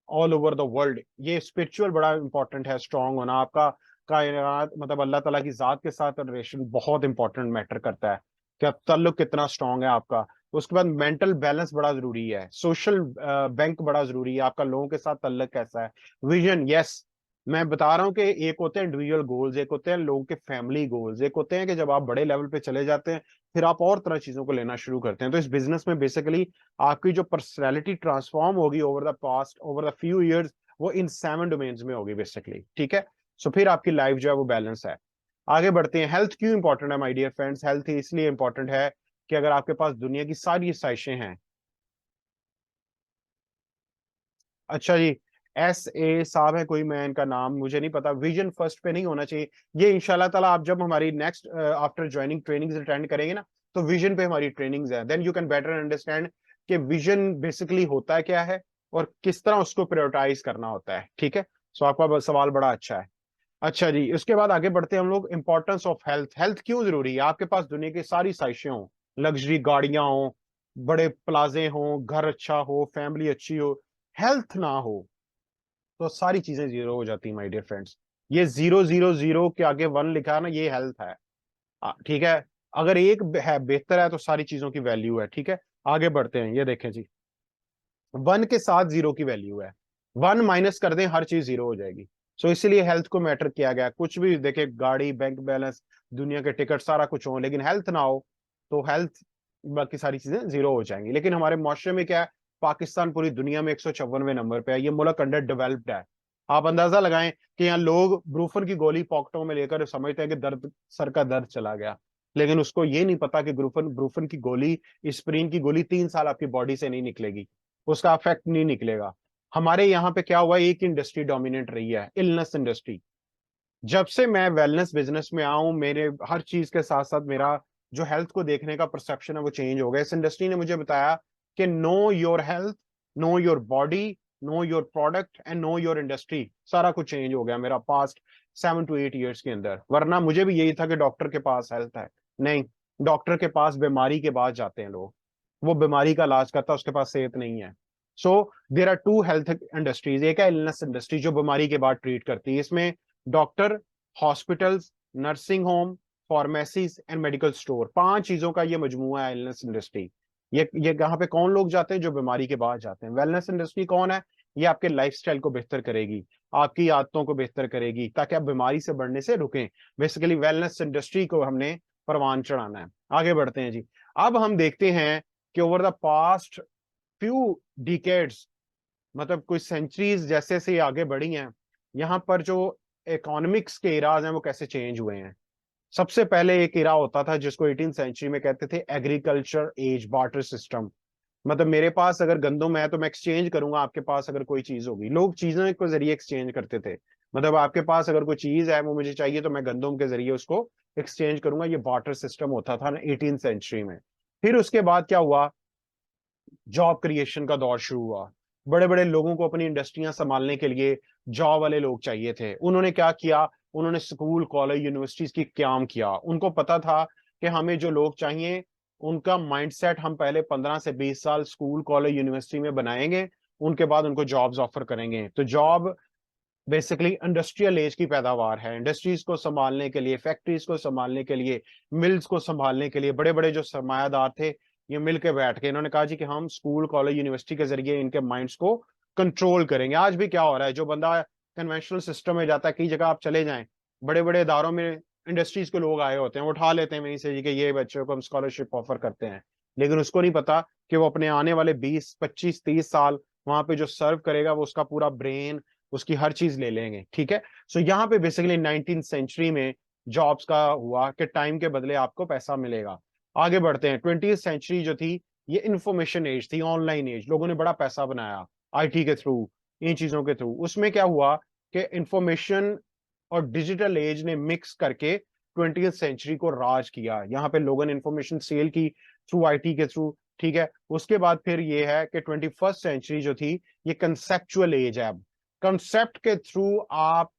ऑल ओवर द वर्ल्ड, ये स्पिरिचुअल बड़ा इंपॉर्टेंट है, स्ट्रांग होना आपका। कायनात मतलब अल्लाह ताला की जात के साथ रिलेशन बहुत इंपॉर्टेंट मैटर करता है, क्या ताल्लुक कितना स्ट्रांग है आपका। उसके बाद मेंटल बैलेंस बड़ा जरूरी है। सोशल बैंक बड़ा जरूरी है, आपका लोगों के साथ ताल्लुक कैसा है। विजन, यस, मैं बता रहा हूँ कि एक होते हैं इंडिविजुअल गोल्स, एक होते हैं लोगों के फैमिली गोल्स, एक होते हैं कि जब आप बड़े लेवल पे चले जाते हैं फिर आप और तरह चीजों को लेना शुरू करते हैं। तो इस बिजनेस में बेसिकली आपकी जो पर्सनैलिटी ट्रांसफॉर्म होगी over the past, over the few years, वो इन 7 डोमेन्स में होगी बेसिकली, ठीक है। सो फिर आपकी लाइफ जो है वो बैलेंस है। आगे बढ़ते हैं। हेल्थ क्यों इंपॉर्टेंट है माय डियर फ्रेंड्स? हेल्थ इसलिए इंपॉर्टेंट है कि अगर आपके पास दुनिया की सारी साजिशें हैं, अच्छा जी, एस ए साहब है कोई, मैं इनका नाम मुझे नहीं पता, विजन फर्स्ट पे नहीं होना चाहिए ये। इंशाल्लाह ताला आप जब हमारी next after joining trainings attend करेंगे ना, तो विजन पे हमारी ट्रेनिंग्स है, then you can better understand कि विजन बेसिकली होता है क्या है और किस तरह उसको प्रायोरिटाइज करना होता है, ठीक है। सो आपका सवाल बड़ा अच्छा है। अच्छा जी, उसके बाद आगे बढ़ते हैं हम लोग। Importance of health. हेल्थ क्यों जरूरी है? आपके पास दुनिया की सारी साजिशें हो, लग्जरी गाड़ियां हो, बड़े प्लाजे हो, घर अच्छा हो, फैमिली अच्छी हो, हेल्थ ना हो तो सारी चीजें जीरो हो जाती है माय डियर फ्रेंड्स। ये 000 के आगे 1 लिखा है ना, ये हेल्थ है। ठीक है। अगर एक है बेहतर है तो सारी चीजों की वैल्यू है, ठीक है। आगे बढ़ते हैं, ये देखें जी, 1 के साथ 0 की वैल्यू है, 1 माइनस कर दें हर चीज 0 हो जाएगी। सो इसीलिए हेल्थ को मैटर किया गया। कुछ भी देखे, गाड़ी, बैंक बैलेंस, दुनिया के टिकट, सारा कुछ हो, लेकिन हेल्थ ना हो तो हेल्थ, बाकी सारी चीजें 0 हो जाएंगी। लेकिन हमारे मुआशरे में क्या है, पाकिस्तान पूरी दुनिया में 156वें नंबर पे है, ये मुल्क अंडर डेवलप्ड है। आप अंदाजा लगाएं कि यहाँ लोग ब्रूफन की गोली पॉकेटों में लेकर समझते हैं कि दर्द, सर का दर्द चला गया, लेकिन उसको ये नहीं पता कि ब्रूफन ब्रूफन की गोली, एस्पिरिन की गोली 3 साल आपकी बॉडी से नहीं निकलेगी, उसका इफेक्ट नहीं निकलेगा। हमारे यहाँ पे क्या हुआ, एक इंडस्ट्री डोमिनेट रही है, इलनेस इंडस्ट्री। जब से मैं वेलनेस बिजनेस में आऊं, मेरे हर चीज के साथ साथ मेरा जो हेल्थ को देखने का परसेप्शन है वो चेंज हो गया। इस इंडस्ट्री ने मुझे बताया कि know your health, know your body, know your product and know your industry. सारा कुछ चेंज हो गया मेरा पास्ट 7 to 8 years के अंदर। वरना मुझे भी यही था कि डॉक्टर के पास हेल्थ है, नहीं, डॉक्टर के पास बीमारी के बाद जाते हैं लोग, वो बीमारी का इलाज करता है, उसके पास सेहत नहीं है। सो देर आर 2 हेल्थ इंडस्ट्रीज। एक है इलनेस इंडस्ट्री जो बीमारी के बाद ट्रीट करती है, इसमें doctor, hospitals, nursing home, pharmacies and medical store, 5 चीजों का ये मजमुआ है वेलनेस इंडस्ट्री। ये यहाँ पे कौन लोग जाते हैं? जो बीमारी के बाद जाते हैं। वेलनेस इंडस्ट्री कौन है? ये आपके लाइफस्टाइल को बेहतर करेगी, आपकी आदतों को बेहतर करेगी, ताकि आप बीमारी से बढ़ने से रुकें। बेसिकली वेलनेस इंडस्ट्री को हमने परवान चढ़ाना है। आगे बढ़ते हैं जी। अब हम देखते हैं कि over the past few decades, मतलब कुछ सेंचुरीज जैसे से आगे बढ़ी हैं, यहाँ पर जो इकोनॉमिक्स के इराज हैं वो कैसे चेंज हुए हैं। सबसे पहले एक इरा होता था जिसको 18 सेंचुरी में कहते थे एग्रीकल्चर एज, बार्टर सिस्टम। मतलब मेरे पास अगर गंदम है तो मैं एक्सचेंज करूंगा आपके पास अगर कोई चीज होगी। लोग चीजों के जरिए एक्सचेंज करते थे। मतलब आपके पास अगर कोई चीज है वो मुझे चाहिए तो मैं गंदम के जरिए उसको एक्सचेंज करूंगा। ये बार्टर सिस्टम होता था ना 18 सेंचुरी में। फिर उसके बाद क्या हुआ, जॉब क्रिएशन का दौर शुरू हुआ। बड़े बड़े लोगों को अपनी इंडस्ट्रियां संभालने के लिए जॉब वाले लोग चाहिए थे। उन्होंने क्या किया, उन्होंने स्कूल, कॉलेज, यूनिवर्सिटीज की क्याम किया। उनको पता था कि हमें जो लोग चाहिए उनका माइंडसेट हम पहले 15 से 20 साल स्कूल, कॉलेज, यूनिवर्सिटी में बनाएंगे, उनके बाद उनको जॉब्स ऑफर करेंगे। तो जॉब बेसिकली इंडस्ट्रियल एज की पैदावार है। इंडस्ट्रीज को संभालने के लिए, फैक्ट्रीज को संभालने के लिए, मिल्स को संभालने के लिए बड़े बड़े जो सरमायादार थे, ये मिलके बैठ के इन्होंने कहा जी कि हम स्कूल, कॉलेज, यूनिवर्सिटी के जरिए इनके माइंड्स को कंट्रोल करेंगे। आज भी क्या हो रहा है, जो बंदा कन्वेंशनल सिस्टम में जाता है, कई जगह आप चले जाएं, बड़े बड़े इदारों में इंडस्ट्रीज के लोग आए होते हैं, वो उठा लेते हैं वहीं से जी कि ये बच्चों को हम स्कॉलरशिप ऑफर करते हैं। लेकिन उसको नहीं पता कि वो अपने आने वाले 20 25 30 साल वहां पे जो सर्व करेगा वो उसका पूरा ब्रेन, उसकी हर चीज ले लेंगे, ठीक है। सो यहाँ पे बेसिकली 19th सेंचुरी में जॉब्स का हुआ कि टाइम के बदले आपको पैसा मिलेगा। आगे बढ़ते हैं। 20th सेंचुरी जो थी ये इंफॉर्मेशन एज थी, ऑनलाइन एज। लोगों ने बड़ा पैसा बनाया आईटी के थ्रू। इन चीजों के थ्रू। उसमें क्या हुआ कि इंफॉर्मेशन और डिजिटल एज ने मिक्स करके 20th सेंचुरी को राज किया। यहाँ पे लोगों ने इंफॉर्मेशन सेल की थ्रू आईटी के थ्रू, ठीक है। उसके बाद फिर ये है कि 21st सेंचुरी जो थी, ये कंसेप्चुअल एज है। अब कंसेप्ट के थ्रू आप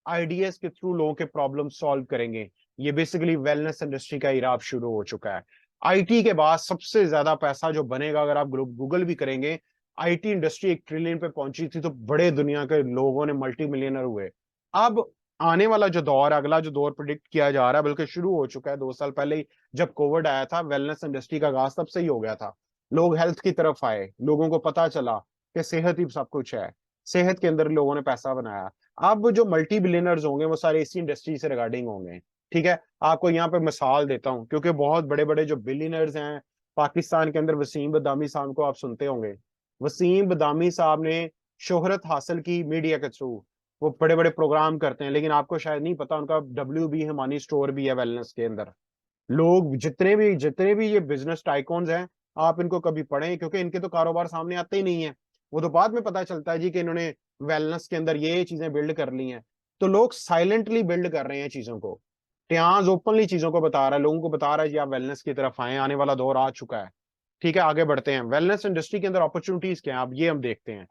आइडियाज के थ्रू लोगों के प्रॉब्लम सॉल्व करेंगे। ये बेसिकली वेलनेस इंडस्ट्री का इराब शुरू हो चुका है। आईटी के बाद सबसे ज्यादा पैसा जो बनेगा, अगर आप गूगल भी करेंगे, आईटी इंडस्ट्री 1 ट्रिलियन पे पहुंची थी तो बड़े दुनिया के लोगों ने मल्टी मिलियनर हुए। अब आने वाला जो दौर है, अगला जो दौर प्रिडिक्ट किया जा रहा है, बल्कि शुरू हो चुका है 2 साल पहले ही, जब कोविड आया था, वेलनेस इंडस्ट्री का आगाज तब से ही हो गया था। लोग हेल्थ की तरफ आए, लोगों को पता चला कि सेहत ही सब कुछ है, सेहत के अंदर लोगों ने पैसा बनाया। अब जो मल्टी बिलियनर्स होंगे वो सारे इसी इंडस्ट्री से रिगार्डिंग होंगे, ठीक है। आपको यहाँ पे मिसाल देता हूँ, क्योंकि बहुत बड़े बड़े जो बिलियनर्स हैं पाकिस्तान के अंदर, वसीम बदामी साहब को आप सुनते होंगे। वसीम बदामी साहब ने शोहरत हासिल की मीडिया के थ्रू, वो बड़े बड़े प्रोग्राम करते हैं, लेकिन आपको शायद नहीं पता उनका WB हिमानी स्टोर भी है वेलनेस के अंदर। लोग जितने भी ये बिजनेस टाइकॉन्स हैं, आप इनको कभी पढ़ें, क्योंकि इनके तो कारोबार सामने आते ही नहीं है। वो तो बाद में पता चलता है जी कि इन्होंने वेलनेस के अंदर ये चीजें बिल्ड कर ली हैं। तो लोग साइलेंटली बिल्ड कर रहे हैं चीजों को। ट्याज ओपनली चीजों को बता रहा है, लोगों को बता रहा है जी आप वेलनेस की तरफ आए, आने वाला दौर आ चुका है। ठीक है, आगे बढ़ते हैं। वेलनेस इंडस्ट्री के अंदर अपॉर्चुनिटीज क्या है, अब ये हम देखते हैं।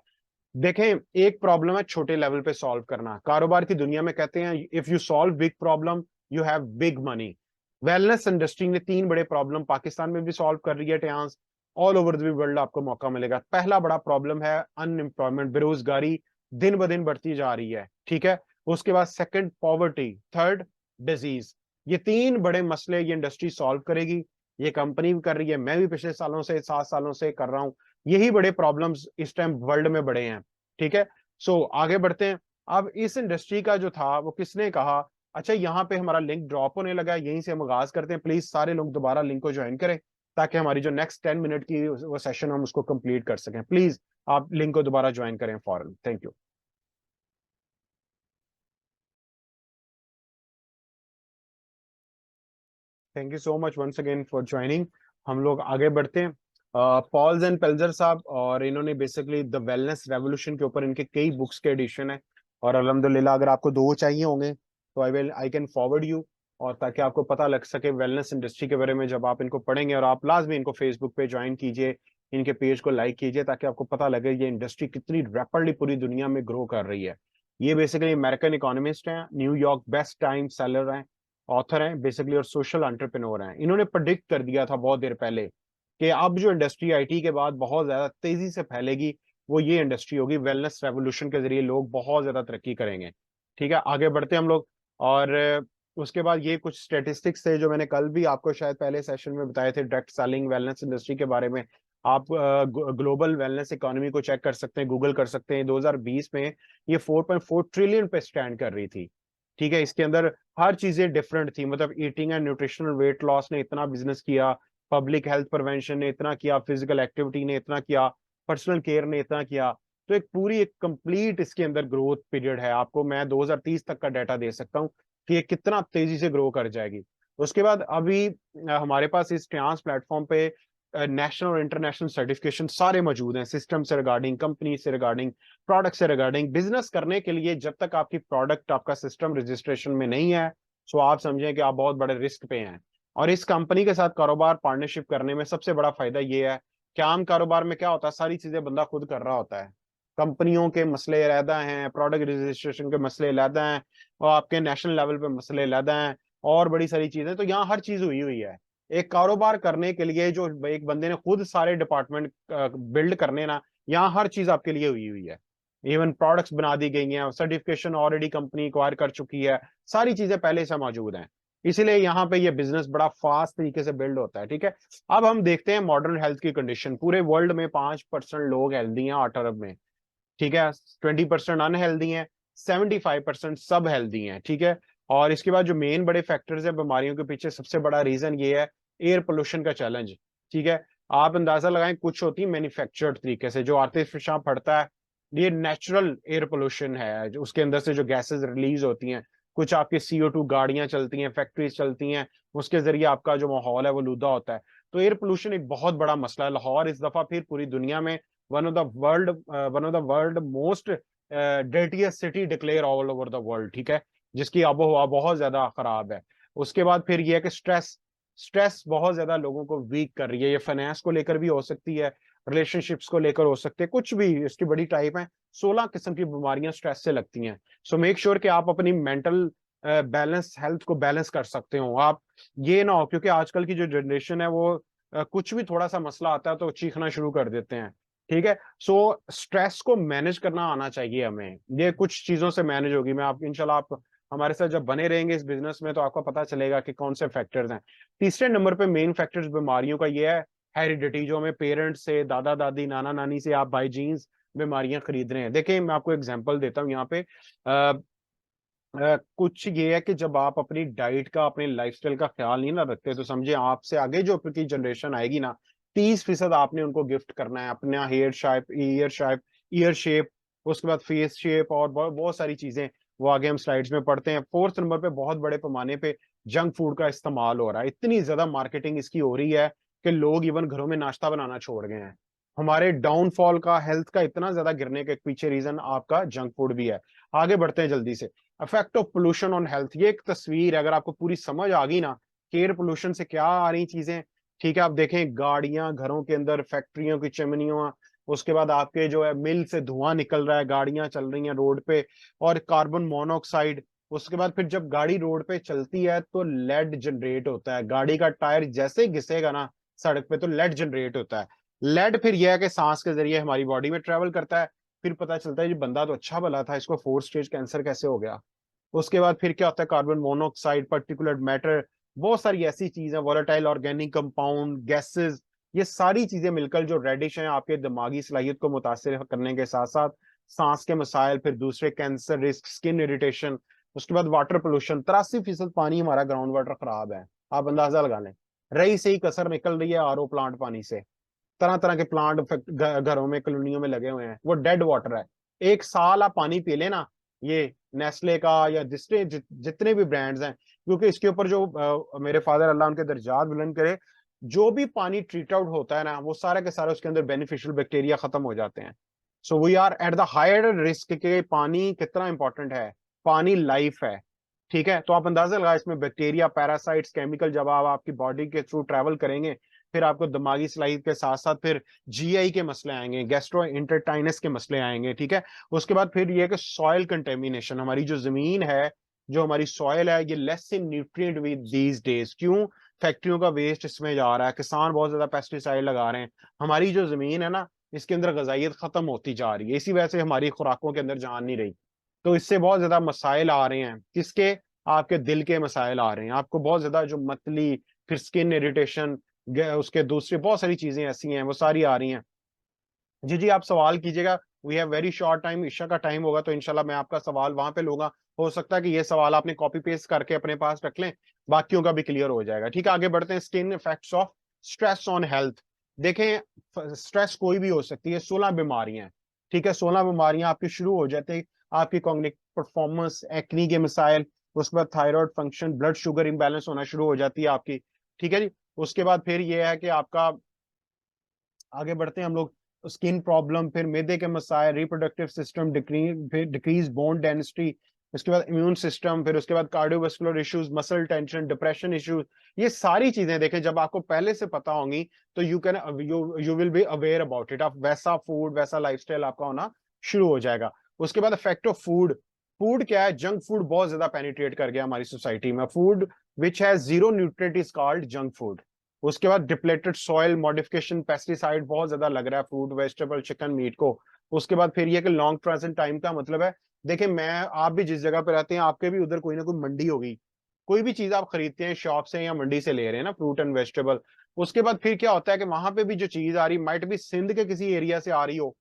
देखें, एक प्रॉब्लम है छोटे लेवल पे सॉल्व करना। कारोबार की दुनिया में कहते हैं if you solve big problem you have big money. Wellness industry ने 3 बड़े प्रॉब्लम पाकिस्तान में भी सॉल्व कर रही है टियास, ऑल ओवर द वर्ल्ड आपको मौका मिलेगा। पहला बड़ा प्रॉब्लम है अनएम्प्लॉयमेंट, बेरोजगारी दिन ब दिन बढ़ती जा रही है, ठीक है। उसके बाद सेकंड पॉवर्टी, थर्ड डिजीज। ये 3 बड़े मसले ये इंडस्ट्री सॉल्व करेगी। ये कंपनी भी कर रही है, मैं भी पिछले सालों से 7 सालों से कर रहा हूं। यही बड़े प्रॉब्लम्स इस टाइम वर्ल्ड में बड़े हैं, ठीक है। सो आगे बढ़ते हैं। अब इस इंडस्ट्री का जो था वो किसने कहा, अच्छा यहाँ पे हमारा लिंक ड्रॉप होने लगा है, यहीं से हम आगाज करते हैं। प्लीज सारे लोग दोबारा लिंक को ज्वाइन करें, ताकि हमारी जो नेक्स्ट 10 मिनट की वो सेशन हम उसको कंप्लीट कर सकें। प्लीज आप लिंक को दोबारा ज्वाइन करें फौरन, thank you. Thank you so much once again for joining. हम लोग आगे बढ़ते हैं। पॉल्स एंड पेल्जर साहब, और इन्होंने बेसिकली द वेलनेस रेवोल्यूशन के ऊपर इनके कई बुक्स के एडिशन है। और अल्हम्दुलिल्लाह अगर आपको 2 चाहिए होंगे तो आई कैन फॉरवर्ड यू, और ताकि आपको पता लग सके वेलनेस इंडस्ट्री के बारे में जब आप इनको पढ़ेंगे। और आप लाजमी इनको फेसबुक पे ज्वाइन कीजिए, इनके पेज को लाइक कीजिए, ताकि आपको पता लगे ये इंडस्ट्री कितनी रैपिडली पूरी दुनिया में ग्रो कर रही है। ये बेसिकली अमेरिकन इकोनॉमिस्ट हैं, न्यूयॉर्क बेस्ट टाइम सेलर हैं, ऑथर हैं बेसिकली, और सोशल एंटरप्रेन्योर हैं। इन्होंने प्रेडिक्ट कर दिया था बहुत देर पहले कि अब जो इंडस्ट्री आईटी के बाद बहुत ज्यादा तेजी से फैलेगी, वो ये इंडस्ट्री होगी। वेलनेस रेवोल्यूशन के जरिए लोग बहुत ज्यादा तरक्की करेंगे, ठीक है। आगे बढ़ते हैं हम लोग। और उसके बाद ये कुछ स्टेटिस्टिक्स थे जो मैंने कल भी आपको शायद पहले सेशन में बताए थे, डायरेक्ट सेलिंग वेलनेस इंडस्ट्री के बारे में। आप ग्लोबल वेलनेस इकोनॉमी को चेक कर सकते हैं, गूगल कर सकते हैं। 2020 में ये 4.4 ट्रिलियन पे स्टैंड कर रही थी, ठीक है। इसके अंदर हर चीजें डिफरेंट थी, मतलब eating and nutritional weight loss ने इतना बिजनेस किया, पब्लिक हेल्थ प्रिवेंशन ने इतना किया, फिजिकल एक्टिविटी ने इतना किया, पर्सनल केयर ने इतना किया। तो एक कंप्लीट इसके अंदर ग्रोथ पीरियड है। आपको मैं 2030 तक का डाटा दे सकता हूँ कि ये कितना तेजी से ग्रो कर जाएगी। उसके बाद अभी हमारे पास इस ट्रांस प्लेटफॉर्म पे नेशनल और इंटरनेशनल सर्टिफिकेशन सारे मौजूद हैं, सिस्टम से रिगार्डिंग, कंपनी से रिगार्डिंग, प्रोडक्ट से रिगार्डिंग। बिजनेस करने के लिए जब तक आपकी प्रोडक्ट आपका सिस्टम रजिस्ट्रेशन में नहीं है, तो आप समझें कि आप बहुत बड़े रिस्क पे हैं। और इस कंपनी के साथ कारोबार पार्टनरशिप करने में सबसे बड़ा फायदा ये है कि आम कारोबार में क्या होता है, सारी चीजें बंदा खुद कर रहा होता है। कंपनियों के मसले अलहदा हैं, प्रोडक्ट रजिस्ट्रेशन के मसले अलहदा हैं, और आपके नेशनल लेवल पे मसले अलहदा हैं, और बड़ी सारी चीजें। तो यहाँ हर चीज हुई हुई है। एक कारोबार करने के लिए जो एक बंदे ने खुद सारे डिपार्टमेंट बिल्ड करने ना, यहाँ हर चीज आपके लिए हुई हुई है। इवन प्रोडक्ट्स बना दी गई हैं, सर्टिफिकेशन ऑलरेडी कंपनी एक्वायर कर चुकी है, सारी चीजें पहले से मौजूद हैं। इसीलिए यहाँ पे ये बिजनेस बड़ा फास्ट तरीके से बिल्ड होता है, ठीक है। अब हम देखते हैं मॉडर्न हेल्थ की कंडीशन। पूरे वर्ल्ड में 5% लोग हेल्दी हैं, 8 अरब में, ठीक है। 20% अनहेल्दी हैं, 75% सब हेल्दी हैं, ठीक है। और इसके बाद जो मेन बड़े फैक्टर्स हैं बीमारियों के पीछे, सबसे बड़ा रीजन ये है एयर पोल्यूशन का चैलेंज, ठीक है। आप अंदाजा लगाएं, कुछ होती है मैन्युफैक्चर्ड तरीके से, जो आर्टिफिशियल पड़ता है, ये नेचुरल एयर पोल्यूशन है, जो उसके अंदर से जो गैसेस रिलीज होती हैं। कुछ आपकी CO2 गाड़ियां चलती हैं, फैक्ट्रीज चलती हैं, उसके जरिए आपका जो माहौल है वो लूदा होता है। तो एयर पोल्यूशन एक बहुत बड़ा मसला है। लाहौर इस दफा फिर पूरी दुनिया में one of the world most dirtiest city declare all over the world, ठीक है, जिसकी आबो हवा बहुत ज्यादा खराब है। उसके बाद फिर ये है कि स्ट्रेस बहुत ज्यादा लोगों को वीक कर रही है। ये फाइनेंस को लेकर भी हो सकती है, रिलेशनशिप्स को लेकर हो सकते हैं, कुछ भी इसकी बड़ी टाइप है। 16 किस्म की बीमारियां स्ट्रेस से लगती हैं। सो मेक श्योर कि आप अपनी मेंटल बैलेंस, हेल्थ को बैलेंस कर सकते हो आप। ये ना हो, क्योंकि आजकल की जो जनरेशन है वो कुछ भी थोड़ा सा मसला आता है तो चीखना शुरू कर देते हैं, ठीक है। सो स्ट्रेस को मैनेज करना आना चाहिए हमें। ये कुछ चीजों से मैनेज होगी। मैं आप इंशाल्लाह, आप हमारे साथ जब बने रहेंगे इस बिजनेस में तो आपको पता चलेगा कि कौन से फैक्टर्स हैं। तीसरे नंबर पे मेन फैक्टर्स बीमारियों का ये है हेरिडिटी, जो हमें पेरेंट्स से, दादा दादी, नाना नानी से आप बाई जीन्स बीमारियां खरीद रहे हैं। देखिए मैं आपको एग्जांपल देता हूँ यहाँ पे। कुछ ये है कि जब आप अपनी डाइट का, अपने लाइफस्टाइल का ख्याल नहीं ना रखते तो समझे आपसे आगे जो आपकी जनरेशन आएगी ना, 30% आपने उनको गिफ्ट करना है अपना ईयर शेप, उसके बाद फेस शेप और बहुत सारी चीजें, वो आगे हम स्लाइड्स में पढ़ते हैं। फोर्थ नंबर पे बहुत बड़े पैमाने पे जंक फूड का इस्तेमाल हो रहा है। इतनी ज्यादा मार्केटिंग इसकी हो रही है कि लोग इवन घरों में नाश्ता बनाना छोड़ गए हैं। हमारे डाउनफॉल का, हेल्थ का इतना ज्यादा गिरने के पीछे रीजन आपका जंक फूड भी है। आगे बढ़ते हैं जल्दी से। Effect of pollution on health, ये एक तस्वीर है, अगर आपको पूरी समझ आ गई ना कि एयर पोल्यूशन से क्या आ रही चीजें, ठीक है। आप देखें गाड़ियां घरों के अंदर, फैक्ट्रियों की चिमनियों, उसके बाद आपके जो है मिल से धुआं निकल रहा है, गाड़ियां चल रही हैं रोड पे, और कार्बन मोनोऑक्साइड। उसके बाद फिर जब गाड़ी रोड पे चलती है तो लेड जनरेट होता है। गाड़ी का टायर जैसे घिसेगा ना सड़क पे तो लेड जनरेट होता है। लेड फिर यह है कि सांस के जरिए हमारी बॉडी में ट्रेवल करता है। फिर पता चलता है ये बंदा तो अच्छा भला था, इसको 4 स्टेज कैंसर कैसे हो गया। उसके बाद फिर क्या होता है, कार्बन मोनोऑक्साइड, पर्टिकुलर मैटर, बहुत सारी ऐसी चीजें, वोलेटाइल ऑर्गेनिक कंपाउंड, गैसेस, ये सारी चीजें मिलकर जो रेडिश हैं आपके दिमागी सलाहियत को मुतासिर करने के साथ साथ सांस के मसाइल, फिर दूसरे कैंसर रिस्क, स्किन इरिटेशन। उसके बाद वाटर पोल्यूशन, 83% पानी हमारा ग्राउंड वाटर खराब है। आप अंदाजा लगा लें, रही से ही कसर निकल रही है आरओ प्लांट पानी से। तरह तरह के प्लांट घरों में, कॉलोनियों में लगे हुए हैं, वो डेड वाटर है। एक साल आप पानी पी लेना, ये नेस्ले का या जितने भी ब्रांड्स हैं, क्योंकि इसके ऊपर जो मेरे फादर, अल्लाह उनके दर्जात बुलंद करे, जो भी पानी ट्रीट आउट होता है ना, वो सारे के सारे उसके अंदर बेनिफिशियल बैक्टीरिया खत्म हो जाते हैं। So we are at the higher risk के पानी कितना इंपॉर्टेंट है। पानी लाइफ है, ठीक है। तो आप अंदाजा लगा, इसमें बैक्टीरिया, पैरासाइट्स, केमिकल जब आप आपकी बॉडी के थ्रू ट्रेवल करेंगे, फिर आपको दिमागी सलाहियत के साथ साथ फिर जीआई के मसले आएंगे, गैस्ट्रो इंटेस्टाइनस के मसले आएंगे, ठीक है। उसके बाद फिर ये कि सॉइल कंटेमिनेशन, हमारी जो जमीन है, जो हमारी सॉइल है, ये less in nutrient with these days. क्यों? फैक्ट्रियों का वेस्ट इसमें जा रहा है, किसान बहुत ज्यादा पेस्टिसाइड लगा रहे हैं, हमारी जो जमीन है ना, इसके अंदर गजाइयत खत्म होती जा रही है। इसी वजह से हमारी खुराकों के अंदर जान नहीं रही। तो इससे बहुत ज्यादा मसाइल आ रहे हैं। किसके? आपके दिल के मसाइल आ रहे हैं आपको बहुत ज्यादा, जो मतली, फिर स्किन इरिटेशन, उसके दूसरी बहुत सारी चीजें ऐसी हैं वो सारी आ रही हैं। जी जी, आप सवाल कीजिएगा। We have very short time, Isha का टाइम होगा तो इंशाल्लाह मैं आपका सवाल वहां पे लूंगा। हो सकता है कि ये सवाल आपने कॉपी पेस्ट करके अपने पास रख लें, बाकियों का भी क्लियर हो जाएगा, ठीक है। आगे बढ़ते हैं। Skin effects of stress on health. देखें स्ट्रेस कोई भी हो सकती है, 16 बीमारियां, ठीक है। 16 बीमारियां आपकी शुरू हो जाती है। आपकी कॉग्निटिव परफॉर्मेंस, एक्नी के मसाइल, उसके बाद thyroid function, blood sugar imbalance होना शुरू हो जाती है आपकी, ठीक है जी। उसके बाद फिर ये है कि आपका, आगे बढ़ते हैं हम लोग, स्किन प्रॉब्लम, फिर मैदे के मसाइल, reproductive system, decrease bone density, उसके बाद इम्यून सिस्टम, फिर उसके बाद cardiovascular issues, muscle tension, depression issues. ये सारी चीजें देखें जब आपको पहले से पता होंगी तो you will be aware about it. आप वैसा फूड, वैसा लाइफस्टाइल आपका होना शुरू हो जाएगा। उसके बाद इफेक्ट ऑफ फूड। फूड क्या है? जंक फूड बहुत ज्यादा पेनिट्रेट कर गया हमारी सोसाइटी में। Food which has zero nutrient is called junk food. उसके बाद डिप्लेटेड सॉइल, मॉडिफिकेशन, पेस्टिसाइड बहुत ज्यादा लग रहा है फ्रूट, वेजिटेबल, चिकन, मीट को। उसके बाद फिर ये कि लॉन्ग ट्रांजिट टाइम का मतलब है, देखिए मैं, आप भी जिस जगह पे रहते हैं आपके भी उधर कोई ना कोई मंडी होगी। कोई भी चीज आप खरीदते हैं शॉप से या मंडी से ले रहे हैं ना, फ्रूट एंड वेजिटेबल। उसके बाद फिर क्या होता है कि वहां पे भी जो चीज आ रही, माइट भी सिंध के किसी एरिया से आ रही हो,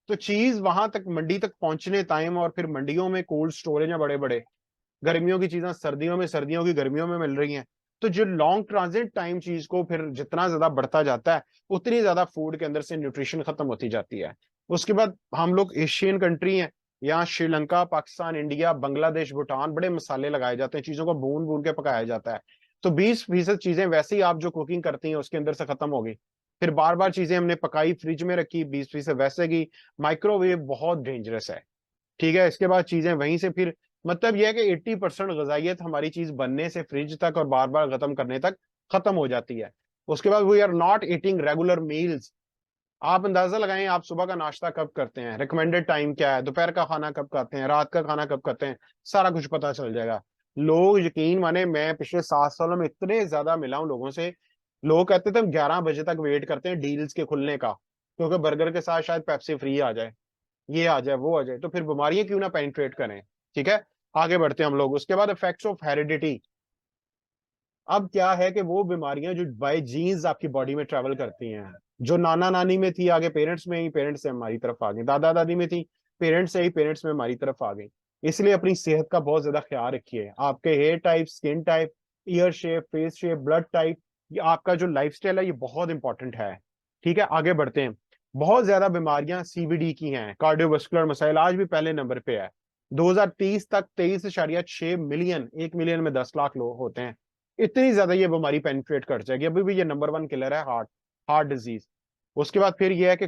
तो चीज वहां तक, मंडी तक पहुंचने टाइम, और फिर मंडियों में कोल्ड स्टोरेज है बड़े बड़े, गर्मियों की चीजें सर्दियों में, सर्दियों की गर्मियों में मिल रही हैं। तो जो लॉन्ग ट्रांजिट टाइम चीज को फिर जितना ज्यादा बढ़ता जाता है, उतनी ज्यादा फूड के अंदर से न्यूट्रिशन खत्म होती जाती है। उसके बाद हम लोग एशियन कंट्री हैं, यहाँ श्रीलंका, पाकिस्तान, इंडिया, बांग्लादेश, भूटान, बड़े मसाले लगाए जाते हैं, चीजों को भून भून के पकाया जाता है। तो 20% चीजें वैसे ही आप जो कुकिंग करती हैं उसके अंदर से खत्म होगी। फिर बार बार चीजें हमने पकाई, फ्रिज में रखी, 20 से वैसे की, माइक्रोवेव बहुत डेंजरस है। ठीक है, इसके बाद चीजें वहीं से फिर, मतलब यह है कि 80% गजाइयत हमारी चीज बनने से फ्रिज तक और बार बार खत्म करने तक खत्म हो जाती है। उसके बाद we are not eating regular meals. आप अंदाजा लगाएं, आप सुबह का नाश्ता कब करते हैं, रिकमेंडेड टाइम क्या है, दोपहर का खाना कब खाते हैं, रात का खाना कब खाते हैं, सारा कुछ पता चल जाएगा। लोग यकीन माने, मैं पिछले 7 सालों में इतने ज्यादा मिला हूं लोगों से, लोग कहते थे हम 11 बजे तक वेट करते हैं डील्स के खुलने का, क्योंकि बर्गर के साथ शायद पेप्सी फ्री आ जाए, ये आ जाए, वो आ जाए, तो फिर बीमारियां क्यों ना पेनिट्रेट करें। ठीक है, आगे बढ़ते हैं हम लोग। उसके बाद इफेक्ट्स ऑफ हेरिडिटी। अब क्या है कि वो बीमारियां जो बाय जीन्स आपकी बॉडी में ट्रेवल करती हैं, जो नाना नानी में थी आगे पेरेंट्स में ही, पेरेंट्स से हमारी तरफ आ गई, दादा दादी में थी पेरेंट्स से ही, पेरेंट्स में हमारी तरफ आ गई। इसलिए अपनी सेहत का बहुत ज्यादा ख्याल रखिए। आपके hair type, skin type, ear shape, face shape, blood type, ये आपका जो लाइफस्टाइल है, ये बहुत इंपॉर्टेंट है। ठीक है, आगे बढ़ते हैं। बहुत ज्यादा बीमारियां सीबीडी की हैं, कार्डियोवास्कुलर मसाइल आज भी पहले नंबर पे है। 2030 तक 23.6 मिलियन, 1 मिलियन में 10 लाख लोग होते हैं, इतनी ज्यादा ये बीमारी पेनिट्रेट कर जाएगी। अभी भी ये नंबर 1 किलर है, हार्ट हार्ट डिजीज। उसके बाद फिर ये है कि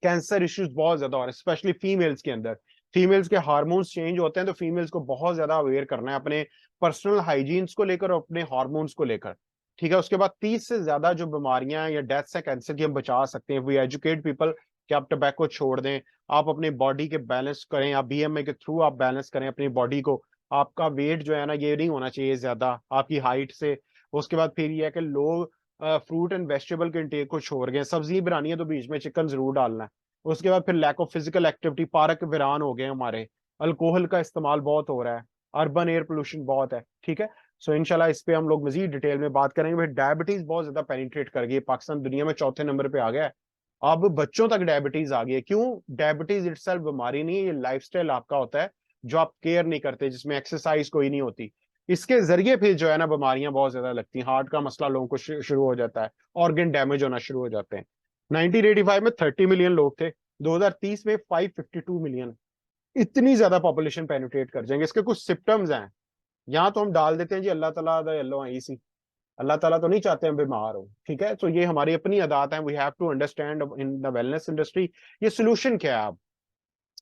कैंसर इश्यूज बहुत ज्यादा हो रहे हैं, स्पेशली फीमेल्स के अंदर। फीमेल्स के हार्मोन्स चेंज होते हैं, तो फीमेल्स को बहुत ज्यादा अवेयर करना है अपने पर्सनल हाइजीन्स को लेकर और अपने हार्मोन्स को लेकर। ठीक है, उसके बाद 30 से ज्यादा जो बीमारियां या डेथ्स है कैंसर की, हम बचा सकते हैं। वी एजुकेट पीपल कि आप टबैको छोड़ दें, आप अपनी बॉडी के बैलेंस करें, आप बीएमए के थ्रू आप बैलेंस करें अपनी बॉडी को। आपका वेट जो है ना, ये नहीं होना चाहिए ज्यादा आपकी हाइट से। उसके बाद फिर ये है कि लोग फ्रूट एंड वेजिटेबल के इंटेक को छोड़ गए, सब्जी बनानी है तो बीच में चिकन जरूर डालना है। उसके बाद फिर lack of physical activity, park वीरान हो गए हमारे, अल्कोहल का इस्तेमाल बहुत हो रहा है, अर्बन एयर पोल्यूशन बहुत है। ठीक है, सो इंशाल्लाह इस पे हम लोग मजीद डिटेल में बात करेंगे। फिर डायबिटीज बहुत ज्यादा पेनिट्रेट कर गई, पाकिस्तान दुनिया में चौथे नंबर पे आ गया है। अब बच्चों तक डायबिटीज आ गई है। क्यों? डायबिटीज इटसेल्फ बीमारी नहीं है, ये लाइफस्टाइल आपका होता है जो आप केयर नहीं करते, जिसमें एक्सरसाइज कोई नहीं होती। इसके जरिए फिर जो है ना बीमारियां बहुत ज्यादा लगती हैं, हार्ट का मसला लोगों को शुरू हो जाता है, ऑर्गन डैमेज होना शुरू हो जाते हैं। 1985 में 30 मिलियन लोग थे, 2030 में 552 मिलियन। इतनी ज्यादा पॉपुलेशन पेनिट्रेट कर जाएंगे। इसके कुछ सिम्टम्स हैं, यहाँ तो हम डाल देते हैं जी अल्लाह ताला द येलो आई सी, अल्लाह ताला तो नहीं चाहते हम बीमार हो। ठीक है, तो ये हमारी अपनी आदत है, we have to understand in the wellness industry ये सोल्यूशन क्या है। अब